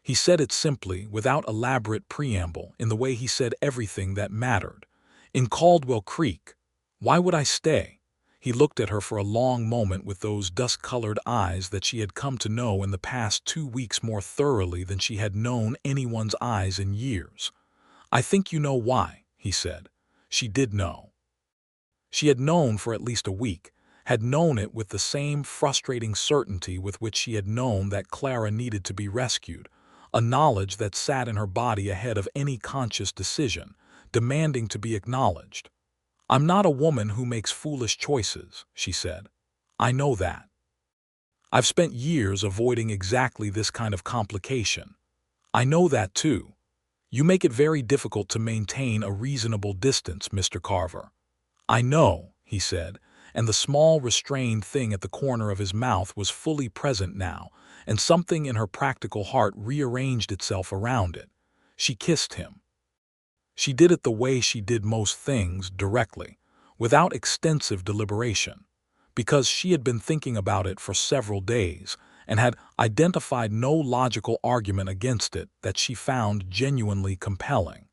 He said it simply, without elaborate preamble, in the way he said everything that mattered, In Caldwell Creek. Why would I stay? He looked at her for a long moment with those dust-colored eyes that she had come to know in the past 2 weeks more thoroughly than she had known anyone's eyes in years. I think you know why, he said. She did know. She had known for at least a week, had known it with the same frustrating certainty with which she had known that Clara needed to be rescued, a knowledge that sat in her body ahead of any conscious decision, demanding to be acknowledged. I'm not a woman who makes foolish choices, she said. I know that. I've spent years avoiding exactly this kind of complication. I know that too. You make it very difficult to maintain a reasonable distance, Mr. Carver. I know, he said, and the small restrained thing at the corner of his mouth was fully present now, and something in her practical heart rearranged itself around it. She kissed him. She did it the way she did most things, directly, without extensive deliberation, because she had been thinking about it for several days and had identified no logical argument against it that she found genuinely compelling.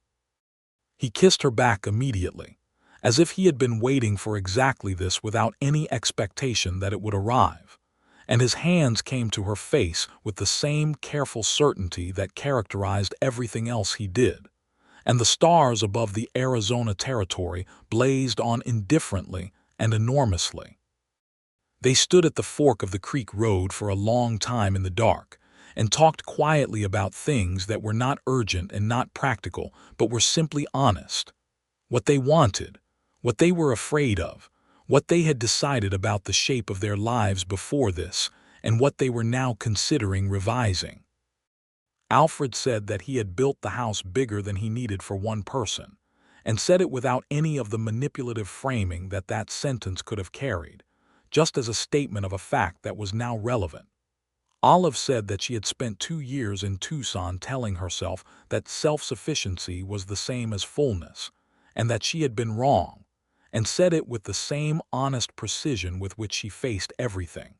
He kissed her back immediately, as if he had been waiting for exactly this without any expectation that it would arrive, and his hands came to her face with the same careful certainty that characterized everything else he did. And the stars above the Arizona territory blazed on indifferently and enormously. They stood at the fork of the creek road for a long time in the dark, and talked quietly about things that were not urgent and not practical, but were simply honest. What they wanted, what they were afraid of, what they had decided about the shape of their lives before this, and what they were now considering revising. Alfred said that he had built the house bigger than he needed for one person, and said it without any of the manipulative framing that that sentence could have carried, just as a statement of a fact that was now relevant. Olive said that she had spent 2 years in Tucson telling herself that self-sufficiency was the same as fullness, and that she had been wrong, and said it with the same honest precision with which she faced everything.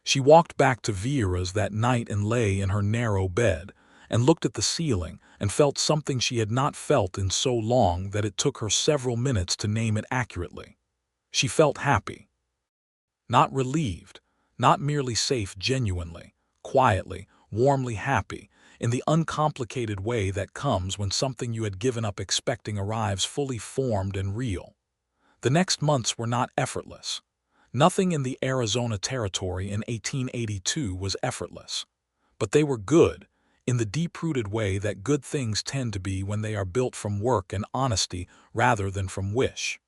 She walked back to Vera's that night and lay in her narrow bed, and looked at the ceiling and felt something she had not felt in so long that it took her several minutes to name it accurately. She felt happy. Not relieved, not merely safe, genuinely, quietly, warmly happy, in the uncomplicated way that comes when something you had given up expecting arrives fully formed and real. The next months were not effortless. Nothing in the Arizona territory in 1882 was effortless. But they were good, in the deep-rooted way that good things tend to be when they are built from work and honesty rather than from wish.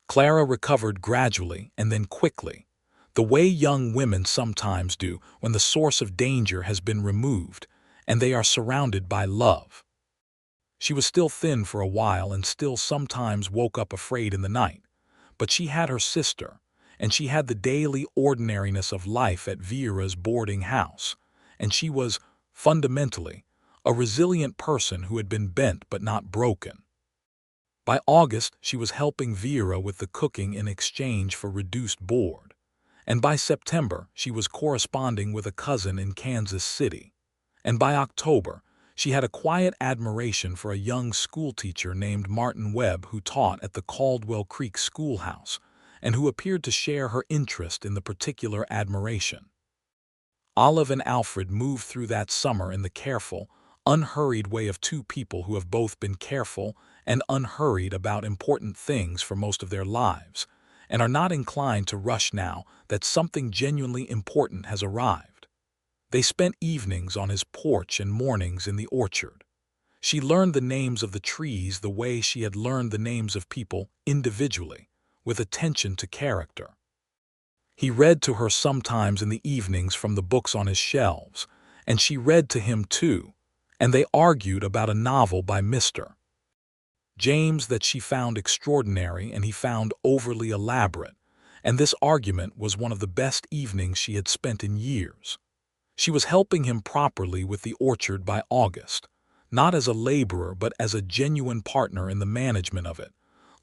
Clara recovered gradually and then quickly, the way young women sometimes do when the source of danger has been removed and they are surrounded by love. She was still thin for a while and still sometimes woke up afraid in the night, but she had her sister, and she had the daily ordinariness of life at Vera's boarding house, and she was, fundamentally, a resilient person who had been bent but not broken. By August, she was helping Vera with the cooking in exchange for reduced board, and by September, she was corresponding with a cousin in Kansas City, and by October, she had a quiet admiration for a young schoolteacher named Martin Webb who taught at the Caldwell Creek schoolhouse, and who appeared to share her interest in the particular admiration. Olive and Alfred moved through that summer in the careful, unhurried way of two people who have both been careful and unhurried about important things for most of their lives, and are not inclined to rush now that something genuinely important has arrived. They spent evenings on his porch and mornings in the orchard. She learned the names of the trees the way she had learned the names of people individually, with attention to character. He read to her sometimes in the evenings from the books on his shelves, and she read to him too, and they argued about a novel by Mr. James that she found extraordinary and he found overly elaborate, and this argument was one of the best evenings she had spent in years. She was helping him properly with the orchard by August, not as a laborer but as a genuine partner in the management of it,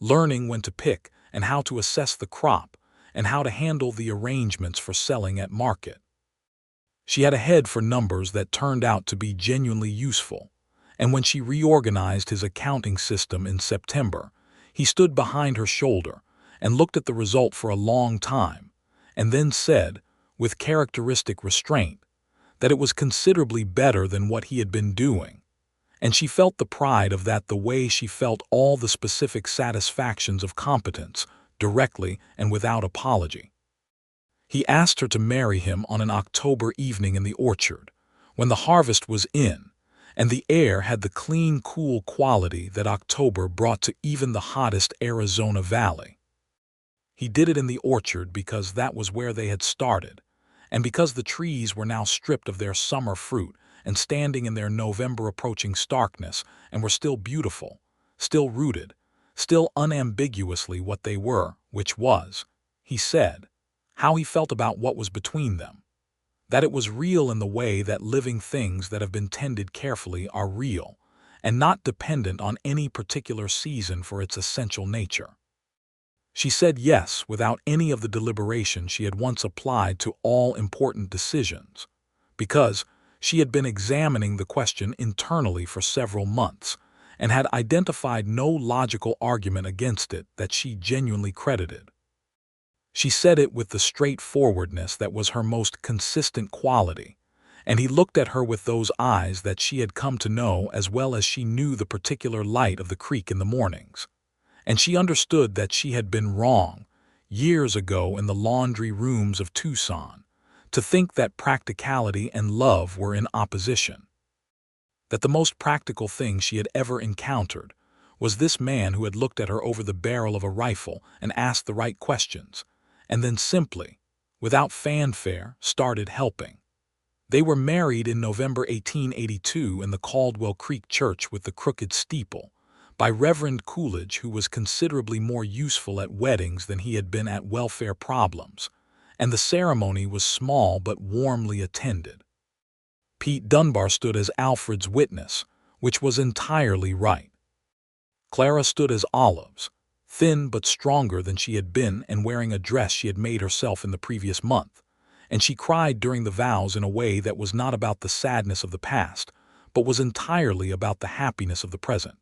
learning when to pick and how to assess the crop, and how to handle the arrangements for selling at market. She had a head for numbers that turned out to be genuinely useful, and when she reorganized his accounting system in September, He stood behind her shoulder and looked at the result for a long time, and then said, with characteristic restraint, that it was considerably better than what he had been doing, and she felt the pride of that the way she felt all the specific satisfactions of competence, directly and without apology. He asked her to marry him on an October evening in the orchard, when the harvest was in, and the air had the clean, cool quality that October brought to even the hottest Arizona valley. He did it in the orchard because that was where they had started, and because the trees were now stripped of their summer fruit and standing in their November-approaching starkness and were still beautiful, still rooted, still unambiguously what they were, which was, he said, how he felt about what was between them, that it was real in the way that living things that have been tended carefully are real, and not dependent on any particular season for its essential nature. She said yes without any of the deliberation she had once applied to all important decisions, because she had been examining the question internally for several months and had identified no logical argument against it that she genuinely credited. She said it with the straightforwardness that was her most consistent quality, and he looked at her with those eyes that she had come to know as well as she knew the particular light of the creek in the mornings. And she understood that she had been wrong, years ago in the laundry rooms of Tucson, to think that practicality and love were in opposition. That the most practical thing she had ever encountered was this man who had looked at her over the barrel of a rifle and asked the right questions, and then simply, without fanfare, started helping. They were married in November 1882 in the Caldwell Creek church with the crooked steeple, by Reverend Coolidge, who was considerably more useful at weddings than he had been at welfare problems, and the ceremony was small but warmly attended. Pete Dunbar stood as Alfred's witness, which was entirely right. Clara stood as Olive's, thin but stronger than she had been and wearing a dress she had made herself in the previous month, and she cried during the vows in a way that was not about the sadness of the past, but was entirely about the happiness of the present.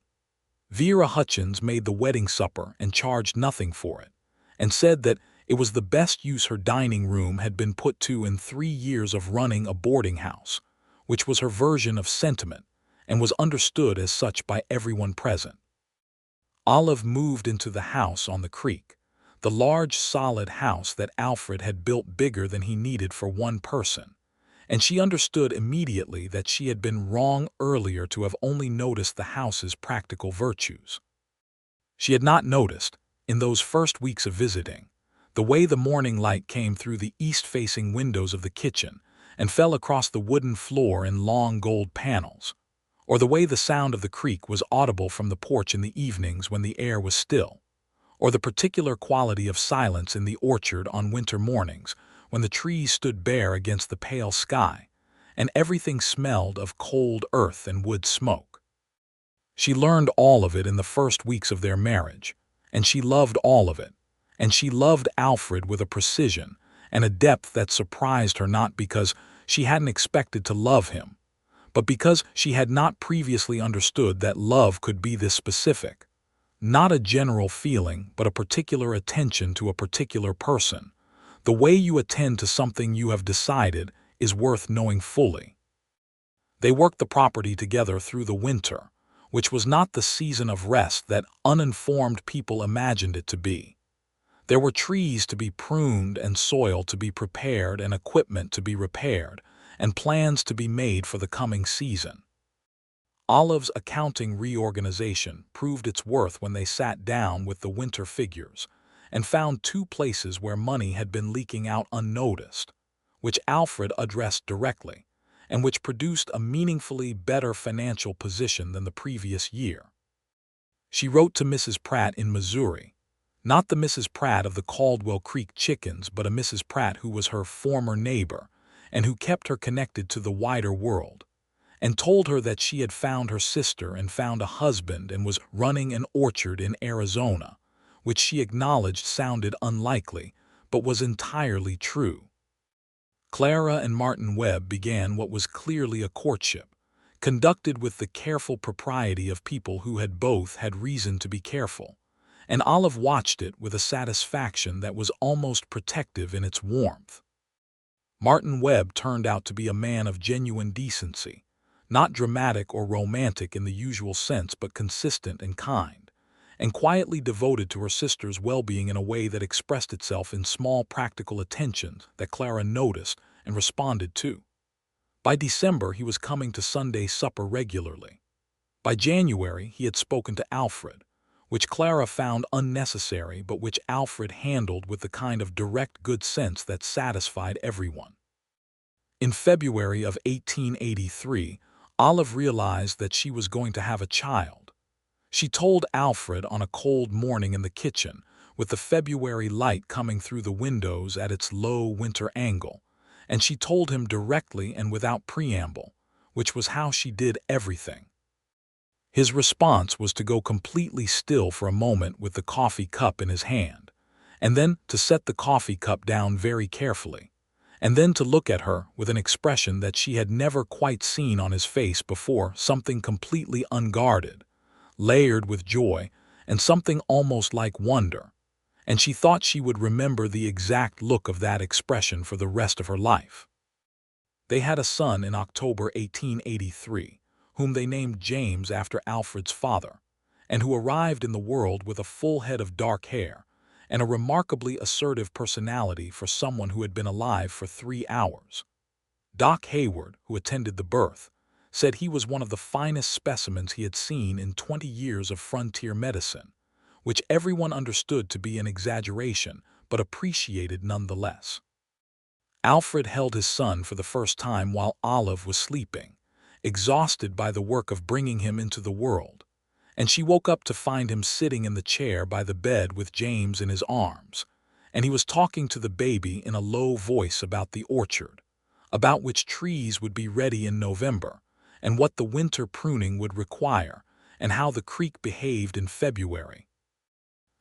Vera Hutchins made the wedding supper and charged nothing for it, and said that it was the best use her dining room had been put to in 3 years of running a boarding house, which was her version of sentiment, and was understood as such by everyone present. Olive moved into the house on the creek, the large solid house that Alfred had built bigger than he needed for one person, and she understood immediately that she had been wrong earlier to have only noticed the house's practical virtues. She had not noticed, in those first weeks of visiting, the way the morning light came through the east-facing windows of the kitchen and fell across the wooden floor in long gold panels, or the way the sound of the creek was audible from the porch in the evenings when the air was still, or the particular quality of silence in the orchard on winter mornings when the trees stood bare against the pale sky, and everything smelled of cold earth and wood smoke. She learned all of it in the first weeks of their marriage, and she loved all of it, and she loved Alfred with a precision and a depth that surprised her, not because she hadn't expected to love him, but because she had not previously understood that love could be this specific, not a general feeling but a particular attention to a particular person. The way you attend to something you have decided is worth knowing fully. They worked the property together through the winter, which was not the season of rest that uninformed people imagined it to be. There were trees to be pruned and soil to be prepared and equipment to be repaired and plans to be made for the coming season. Olive's accounting reorganization proved its worth when they sat down with the winter figures and found 2 places where money had been leaking out unnoticed, which Alfred addressed directly, and which produced a meaningfully better financial position than the previous year. She wrote to Mrs. Pratt in Missouri, not the Mrs. Pratt of the Caldwell Creek chickens, but a Mrs. Pratt who was her former neighbor and who kept her connected to the wider world, and told her that she had found her sister and found a husband and was running an orchard in Arizona, which she acknowledged sounded unlikely, but was entirely true. Clara and Martin Webb began what was clearly a courtship, conducted with the careful propriety of people who had both had reason to be careful, and Olive watched it with a satisfaction that was almost protective in its warmth. Martin Webb turned out to be a man of genuine decency, not dramatic or romantic in the usual sense but consistent and kind, and quietly devoted to her sister's well-being in a way that expressed itself in small practical attentions that Clara noticed and responded to. By December, he was coming to Sunday supper regularly. By January, he had spoken to Alfred, which Clara found unnecessary but which Alfred handled with the kind of direct good sense that satisfied everyone. In February of 1883, Olive realized that she was going to have a child. She told Alfred on a cold morning in the kitchen, with the February light coming through the windows at its low winter angle, and she told him directly and without preamble, which was how she did everything. His response was to go completely still for a moment with the coffee cup in his hand, and then to set the coffee cup down very carefully, and then to look at her with an expression that she had never quite seen on his face before, something completely unguarded, layered with joy, and something almost like wonder, and she thought she would remember the exact look of that expression for the rest of her life. They had a son in October 1883, whom they named James after Alfred's father, and who arrived in the world with a full head of dark hair and a remarkably assertive personality for someone who had been alive for 3 hours. Doc Hayward, who attended the birth, said he was one of the finest specimens he had seen in 20 years of frontier medicine, which everyone understood to be an exaggeration but appreciated nonetheless. Alfred held his son for the first time while Olive was sleeping, exhausted by the work of bringing him into the world, and she woke up to find him sitting in the chair by the bed with James in his arms, and he was talking to the baby in a low voice about the orchard, about which trees would be ready in November, and what the winter pruning would require, and how the creek behaved in February.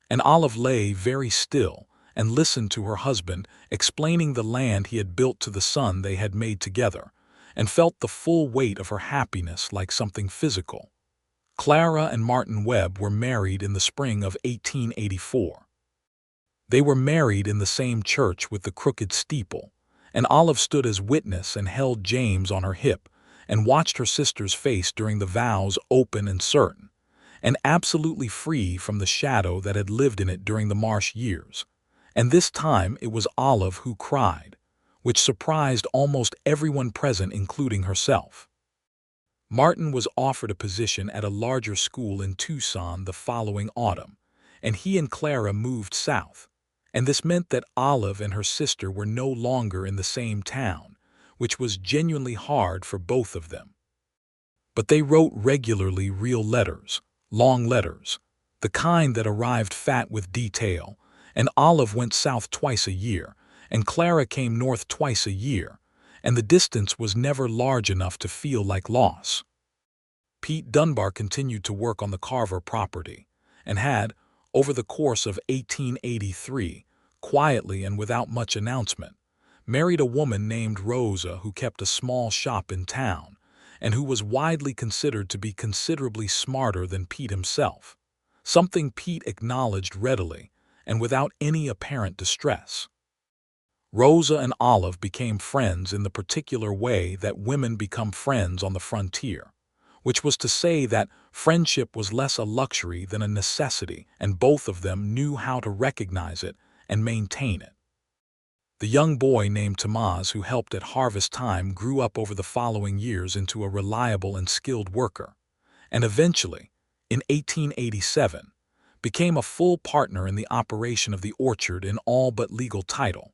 And Olive lay very still and listened to her husband explaining the land he had built to the son they had made together, and felt the full weight of her happiness like something physical. Clara and Martin Webb were married in the spring of 1884. They were married in the same church with the crooked steeple, and Olive stood as witness and held James on her hip and watched her sister's face during the vows, open and certain, and absolutely free from the shadow that had lived in it during the Marsh years. And this time it was Olive who cried, which surprised almost everyone present, including herself. Martin was offered a position at a larger school in Tucson the following autumn, and he and Clara moved south, and this meant that Olive and her sister were no longer in the same town, which was genuinely hard for both of them. But they wrote regularly real letters, long letters, the kind that arrived fat with detail, and Olive went south twice a year, and Clara came north twice a year, and the distance was never large enough to feel like loss. Pete Dunbar continued to work on the Carver property, and had, over the course of 1883, quietly and without much announcement, married a woman named Rosa who kept a small shop in town, and who was widely considered to be considerably smarter than Pete himself, something Pete acknowledged readily and without any apparent distress. Rosa and Olive became friends in the particular way that women become friends on the frontier, which was to say that friendship was less a luxury than a necessity, and both of them knew how to recognize it and maintain it. The young boy named Talmadge, who helped at harvest time, grew up over the following years into a reliable and skilled worker, and eventually, in 1887, became a full partner in the operation of the orchard in all but legal title,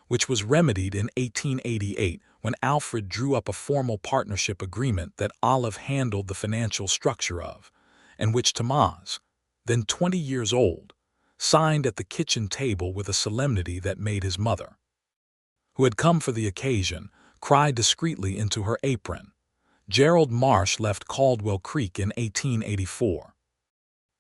which was remedied in 1888 when Alfred drew up a formal partnership agreement that Olive handled the financial structure of, and which Talmadge, then 20 years old, signed at the kitchen table with a solemnity that made his mother, who had come for the occasion, cry discreetly into her apron. Gerald Marsh left Caldwell Creek in 1884.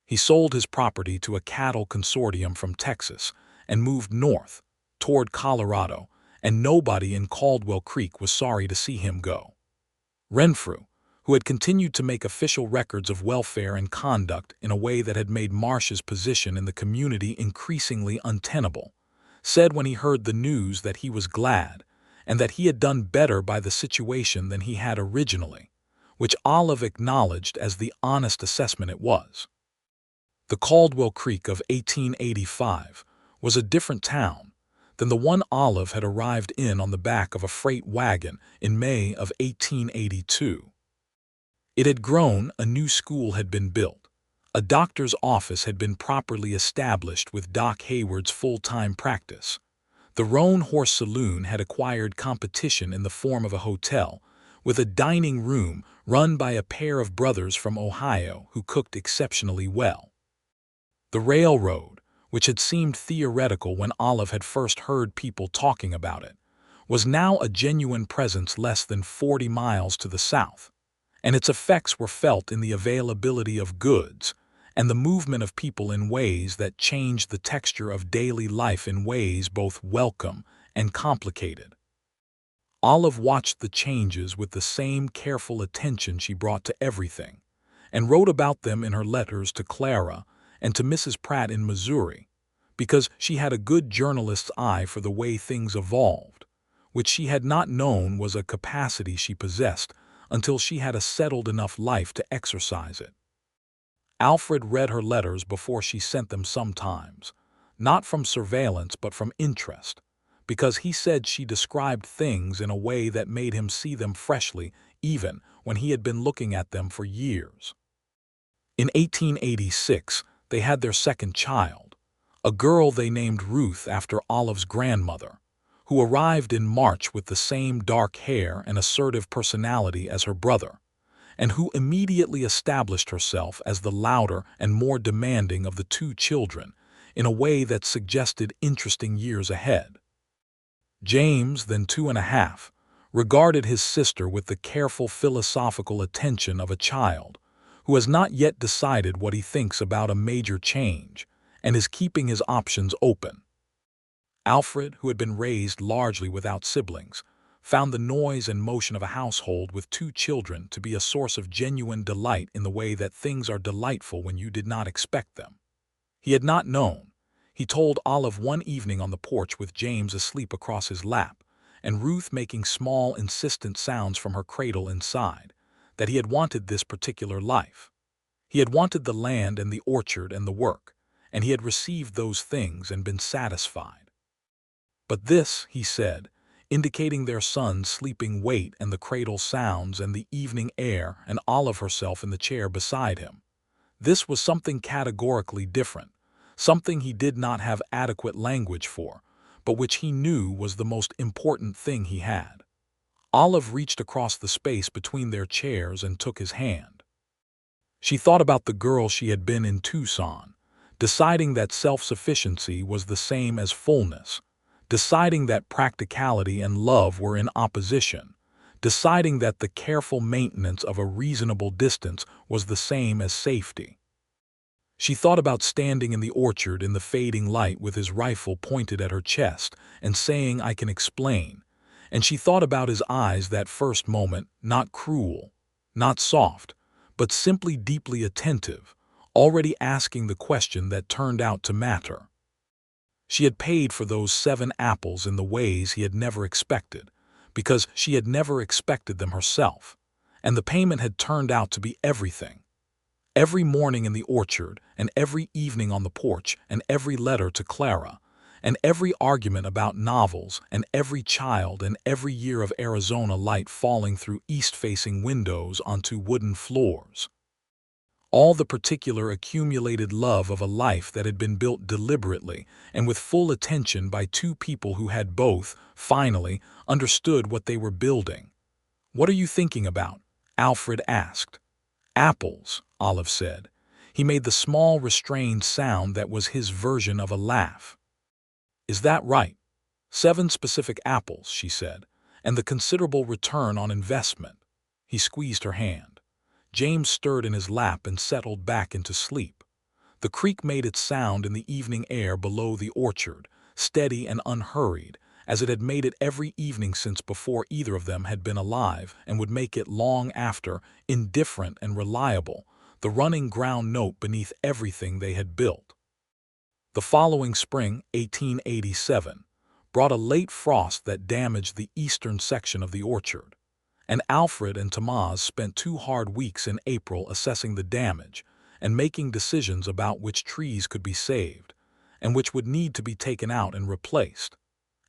He sold his property to a cattle consortium from Texas and moved north, toward Colorado, and nobody in Caldwell Creek was sorry to see him go. Renfrew, who had continued to make official records of welfare and conduct in a way that had made Marsh's position in the community increasingly untenable, said when he heard the news that he was glad and that he had done better by the situation than he had originally, which Olive acknowledged as the honest assessment it was. The Caldwell Creek of 1885 was a different town than the one Olive had arrived in on the back of a freight wagon in May of 1882. It had grown, a new school had been built, a doctor's office had been properly established with Doc Hayward's full-time practice. The Roan Horse Saloon had acquired competition in the form of a hotel, with a dining room run by a pair of brothers from Ohio who cooked exceptionally well. The railroad, which had seemed theoretical when Olive had first heard people talking about it, was now a genuine presence less than 40 miles to the south, and its effects were felt in the availability of goods and the movement of people in ways that changed the texture of daily life in ways both welcome and complicated. Olive watched the changes with the same careful attention she brought to everything, and wrote about them in her letters to Clara and to Mrs. Pratt in Missouri, because she had a good journalist's eye for the way things evolved, which she had not known was a capacity she possessed until she had a settled enough life to exercise it. Alfred read her letters before she sent them sometimes, not from surveillance but from interest, because he said she described things in a way that made him see them freshly even when he had been looking at them for years. In 1886, they had their second child, a girl they named Ruth after Olive's grandmother, who arrived in March with the same dark hair and assertive personality as her brother, and who immediately established herself as the louder and more demanding of the two children in a way that suggested interesting years ahead. James, then 2.5, regarded his sister with the careful philosophical attention of a child who has not yet decided what he thinks about a major change and is keeping his options open. Alfred, who had been raised largely without siblings, found the noise and motion of a household with two children to be a source of genuine delight in the way that things are delightful when you did not expect them. He had not known, he told Olive one evening on the porch with James asleep across his lap and Ruth making small, insistent sounds from her cradle inside, that he had wanted this particular life. He had wanted the land and the orchard and the work, and he had received those things and been satisfied. But this, he said, indicating their son's sleeping weight and the cradle sounds and the evening air and Olive herself in the chair beside him, this was something categorically different, something he did not have adequate language for, but which he knew was the most important thing he had. Olive reached across the space between their chairs and took his hand. She thought about the girl she had been in Tucson, deciding that self-sufficiency was the same as fullness, deciding that practicality and love were in opposition, deciding that the careful maintenance of a reasonable distance was the same as safety. She thought about standing in the orchard in the fading light with his rifle pointed at her chest and saying, "I can explain," and she thought about his eyes that first moment, not cruel, not soft, but simply deeply attentive, already asking the question that turned out to matter. She had paid for those 7 apples in the ways he had never expected, because she had never expected them herself, and the payment had turned out to be everything. Every morning in the orchard, and every evening on the porch, and every letter to Clara, and every argument about novels, and every child, and every year of Arizona light falling through east-facing windows onto wooden floors. All the particular accumulated love of a life that had been built deliberately and with full attention by two people who had both, finally, understood what they were building. "What are you thinking about?" Alfred asked. "Apples," Olive said. He made the small, restrained sound that was his version of a laugh. "Is that right? 7 specific apples," she said, "and the considerable return on investment." He squeezed her hand. James stirred in his lap and settled back into sleep. The creek made its sound in the evening air below the orchard, steady and unhurried, as it had made it every evening since before either of them had been alive, and would make it long after, indifferent and reliable, the running ground note beneath everything they had built. The following spring, 1887, brought a late frost that damaged the eastern section of the orchard, and Alfred and Talmadge spent 2 hard weeks in April assessing the damage and making decisions about which trees could be saved and which would need to be taken out and replaced.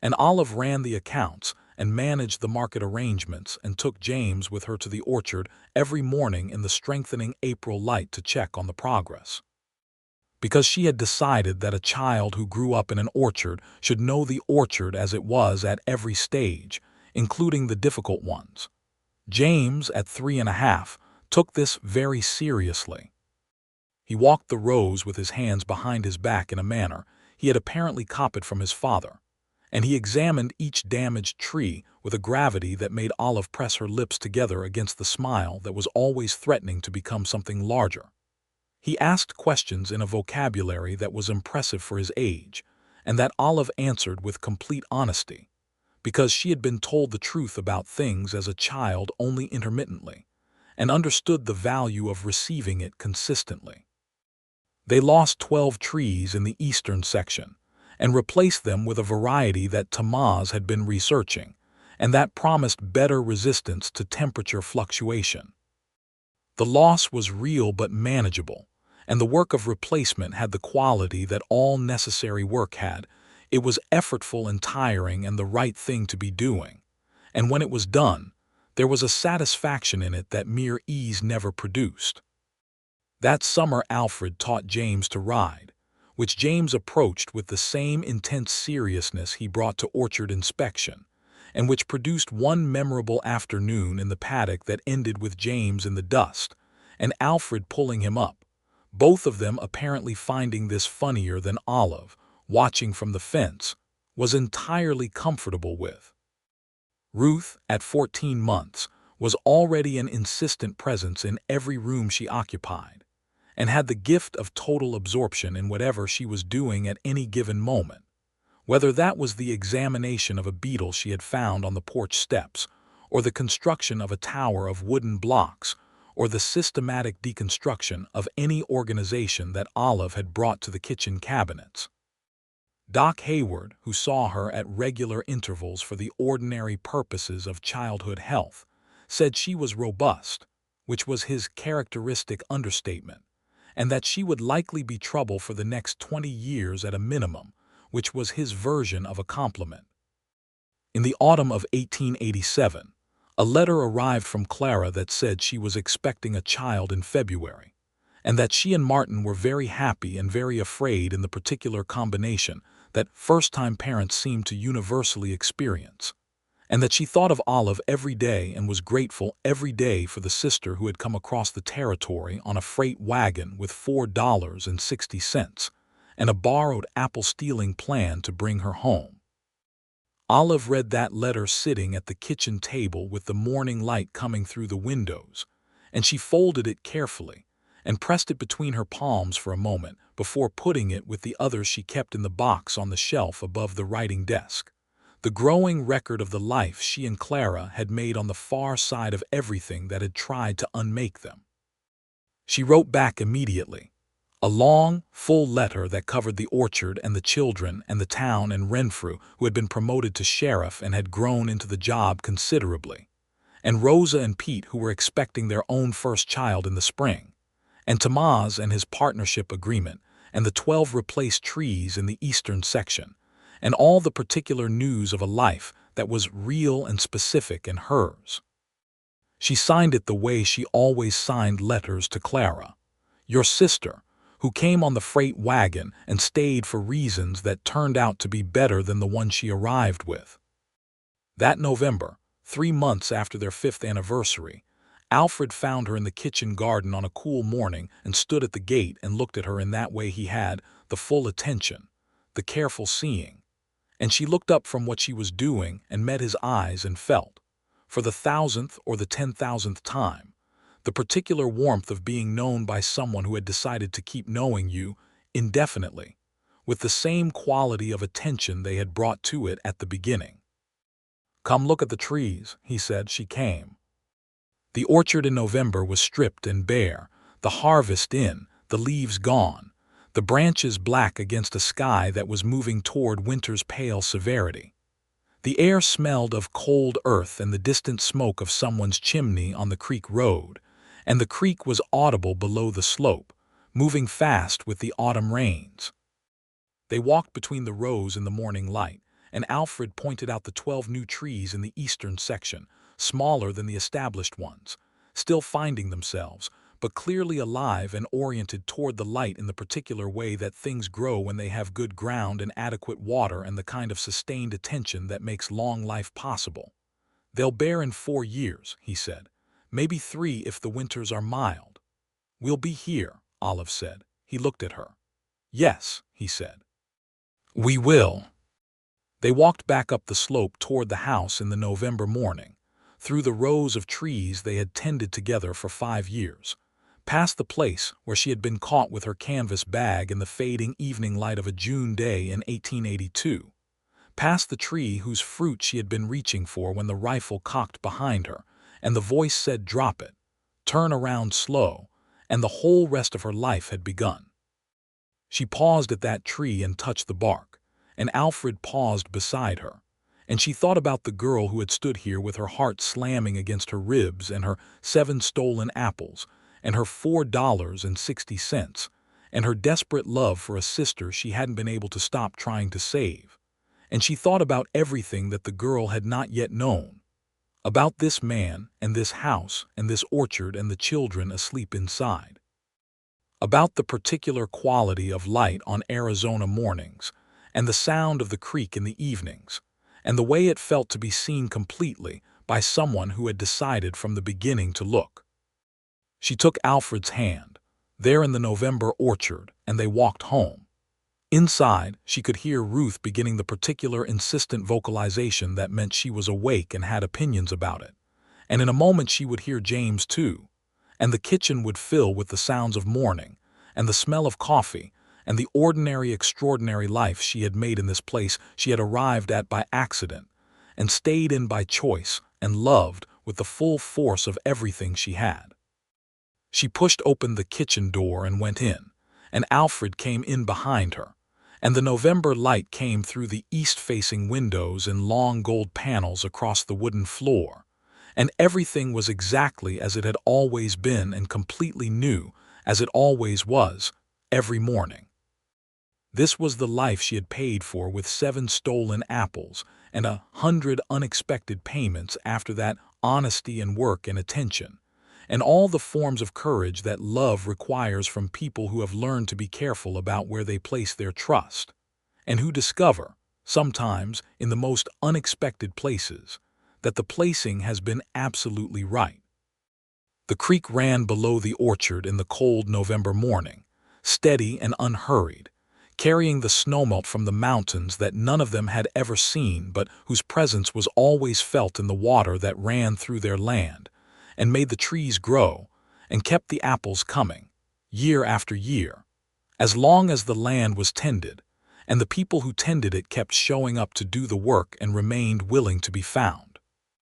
And Olive ran the accounts and managed the market arrangements and took James with her to the orchard every morning in the strengthening April light to check on the progress. Because she had decided that a child who grew up in an orchard should know the orchard as it was at every stage, including the difficult ones. James, at 3½ took this very seriously. He walked the rows with his hands behind his back in a manner he had apparently copied from his father, and he examined each damaged tree with a gravity that made Olive press her lips together against the smile that was always threatening to become something larger. He asked questions in a vocabulary that was impressive for his age, and that Olive answered with complete honesty, because she had been told the truth about things as a child only intermittently, and understood the value of receiving it consistently. They lost 12 trees in the eastern section, and replaced them with a variety that Talmadge had been researching, and that promised better resistance to temperature fluctuation. The loss was real but manageable, and the work of replacement had the quality that all necessary work had. It was effortful and tiring and the right thing to be doing, and when it was done, there was a satisfaction in it that mere ease never produced. That summer Alfred taught James to ride, which James approached with the same intense seriousness he brought to orchard inspection, and which produced one memorable afternoon in the paddock that ended with James in the dust, and Alfred pulling him up, both of them apparently finding this funnier than Olive, watching from the fence, was entirely comfortable with. Ruth, at 14 months, was already an insistent presence in every room she occupied, and had the gift of total absorption in whatever she was doing at any given moment, whether that was the examination of a beetle she had found on the porch steps, or the construction of a tower of wooden blocks, or the systematic deconstruction of any organization that Olive had brought to the kitchen cabinets. Doc Hayward, who saw her at regular intervals for the ordinary purposes of childhood health, said she was robust, which was his characteristic understatement, and that she would likely be trouble for the next 20 years at a minimum, which was his version of a compliment. In the autumn of 1887, a letter arrived from Clara that said she was expecting a child in February, and that she and Martin were very happy and very afraid in the particular combination that first-time parents seem to universally experience, and that she thought of Olive every day and was grateful every day for the sister who had come across the territory on a freight wagon with $4.60 and a borrowed apple-stealing plan to bring her home. Olive read that letter sitting at the kitchen table with the morning light coming through the windows, and she folded it carefully and pressed it between her palms for a moment before putting it with the others she kept in the box on the shelf above the writing desk, the growing record of the life she and Clara had made on the far side of everything that had tried to unmake them. She wrote back immediately, a long, full letter that covered the orchard and the children and the town and Renfrew, who had been promoted to sheriff and had grown into the job considerably, and Rosa and Pete, who were expecting their own first child in the spring, and Talmadge and his partnership agreement, and the 12 replaced trees in the eastern section, and all the particular news of a life that was real and specific and hers. She signed it the way she always signed letters to Clara, your sister, who came on the freight wagon and stayed for reasons that turned out to be better than the one she arrived with. That November, 3 months after their 5th anniversary, Alfred found her in the kitchen garden on a cool morning and stood at the gate and looked at her in that way he had, the full attention, the careful seeing, and she looked up from what she was doing and met his eyes and felt, for the 1,000th or the 10,000th time, the particular warmth of being known by someone who had decided to keep knowing you indefinitely, with the same quality of attention they had brought to it at the beginning. "Come look at the trees," he said. She came. The orchard in November was stripped and bare, the harvest in, the leaves gone, the branches black against a sky that was moving toward winter's pale severity. The air smelled of cold earth and the distant smoke of someone's chimney on the creek road, and the creek was audible below the slope, moving fast with the autumn rains. They walked between the rows in the morning light, and Alfred pointed out the 12 new trees in the eastern section, smaller than the established ones, still finding themselves, but clearly alive and oriented toward the light in the particular way that things grow when they have good ground and adequate water and the kind of sustained attention that makes long life possible. "They'll bear in 4 years," he said. "Maybe 3 if the winters are mild." "We'll be here," Olive said. He looked at her. "Yes," he said. "We will." They walked back up the slope toward the house in the November morning, through the rows of trees they had tended together for 5 years, past the place where she had been caught with her canvas bag in the fading evening light of a June day in 1882, past the tree whose fruit she had been reaching for when the rifle cocked behind her, and the voice said, "Drop it, turn around slow," and the whole rest of her life had begun. She paused at that tree and touched the bark, and Alfred paused beside her, and she thought about the girl who had stood here with her heart slamming against her ribs and her 7 stolen apples and her $4.60 and her desperate love for a sister she hadn't been able to stop trying to save. And she thought about everything that the girl had not yet known, about this man and this house and this orchard and the children asleep inside, about the particular quality of light on Arizona mornings and the sound of the creek in the evenings, and the way it felt to be seen completely by someone who had decided from the beginning to look. She took Alfred's hand, there in the November orchard, and they walked home. Inside, she could hear Ruth beginning the particular insistent vocalization that meant she was awake and had opinions about it, and in a moment she would hear James too, and the kitchen would fill with the sounds of morning, and the smell of coffee, and the ordinary, extraordinary life she had made in this place she had arrived at by accident, and stayed in by choice, and loved with the full force of everything she had. She pushed open the kitchen door and went in, and Alfred came in behind her, and the November light came through the east-facing windows in long gold panels across the wooden floor, and everything was exactly as it had always been and completely new as it always was, every morning. This was the life she had paid for with 7 stolen apples and 100 unexpected payments after that, honesty and work and attention, and all the forms of courage that love requires from people who have learned to be careful about where they place their trust, and who discover, sometimes in the most unexpected places, that the placing has been absolutely right. The creek ran below the orchard in the cold November morning, steady and unhurried, carrying the snowmelt from the mountains that none of them had ever seen but whose presence was always felt in the water that ran through their land, and made the trees grow, and kept the apples coming, year after year, as long as the land was tended, and the people who tended it kept showing up to do the work and remained willing to be found.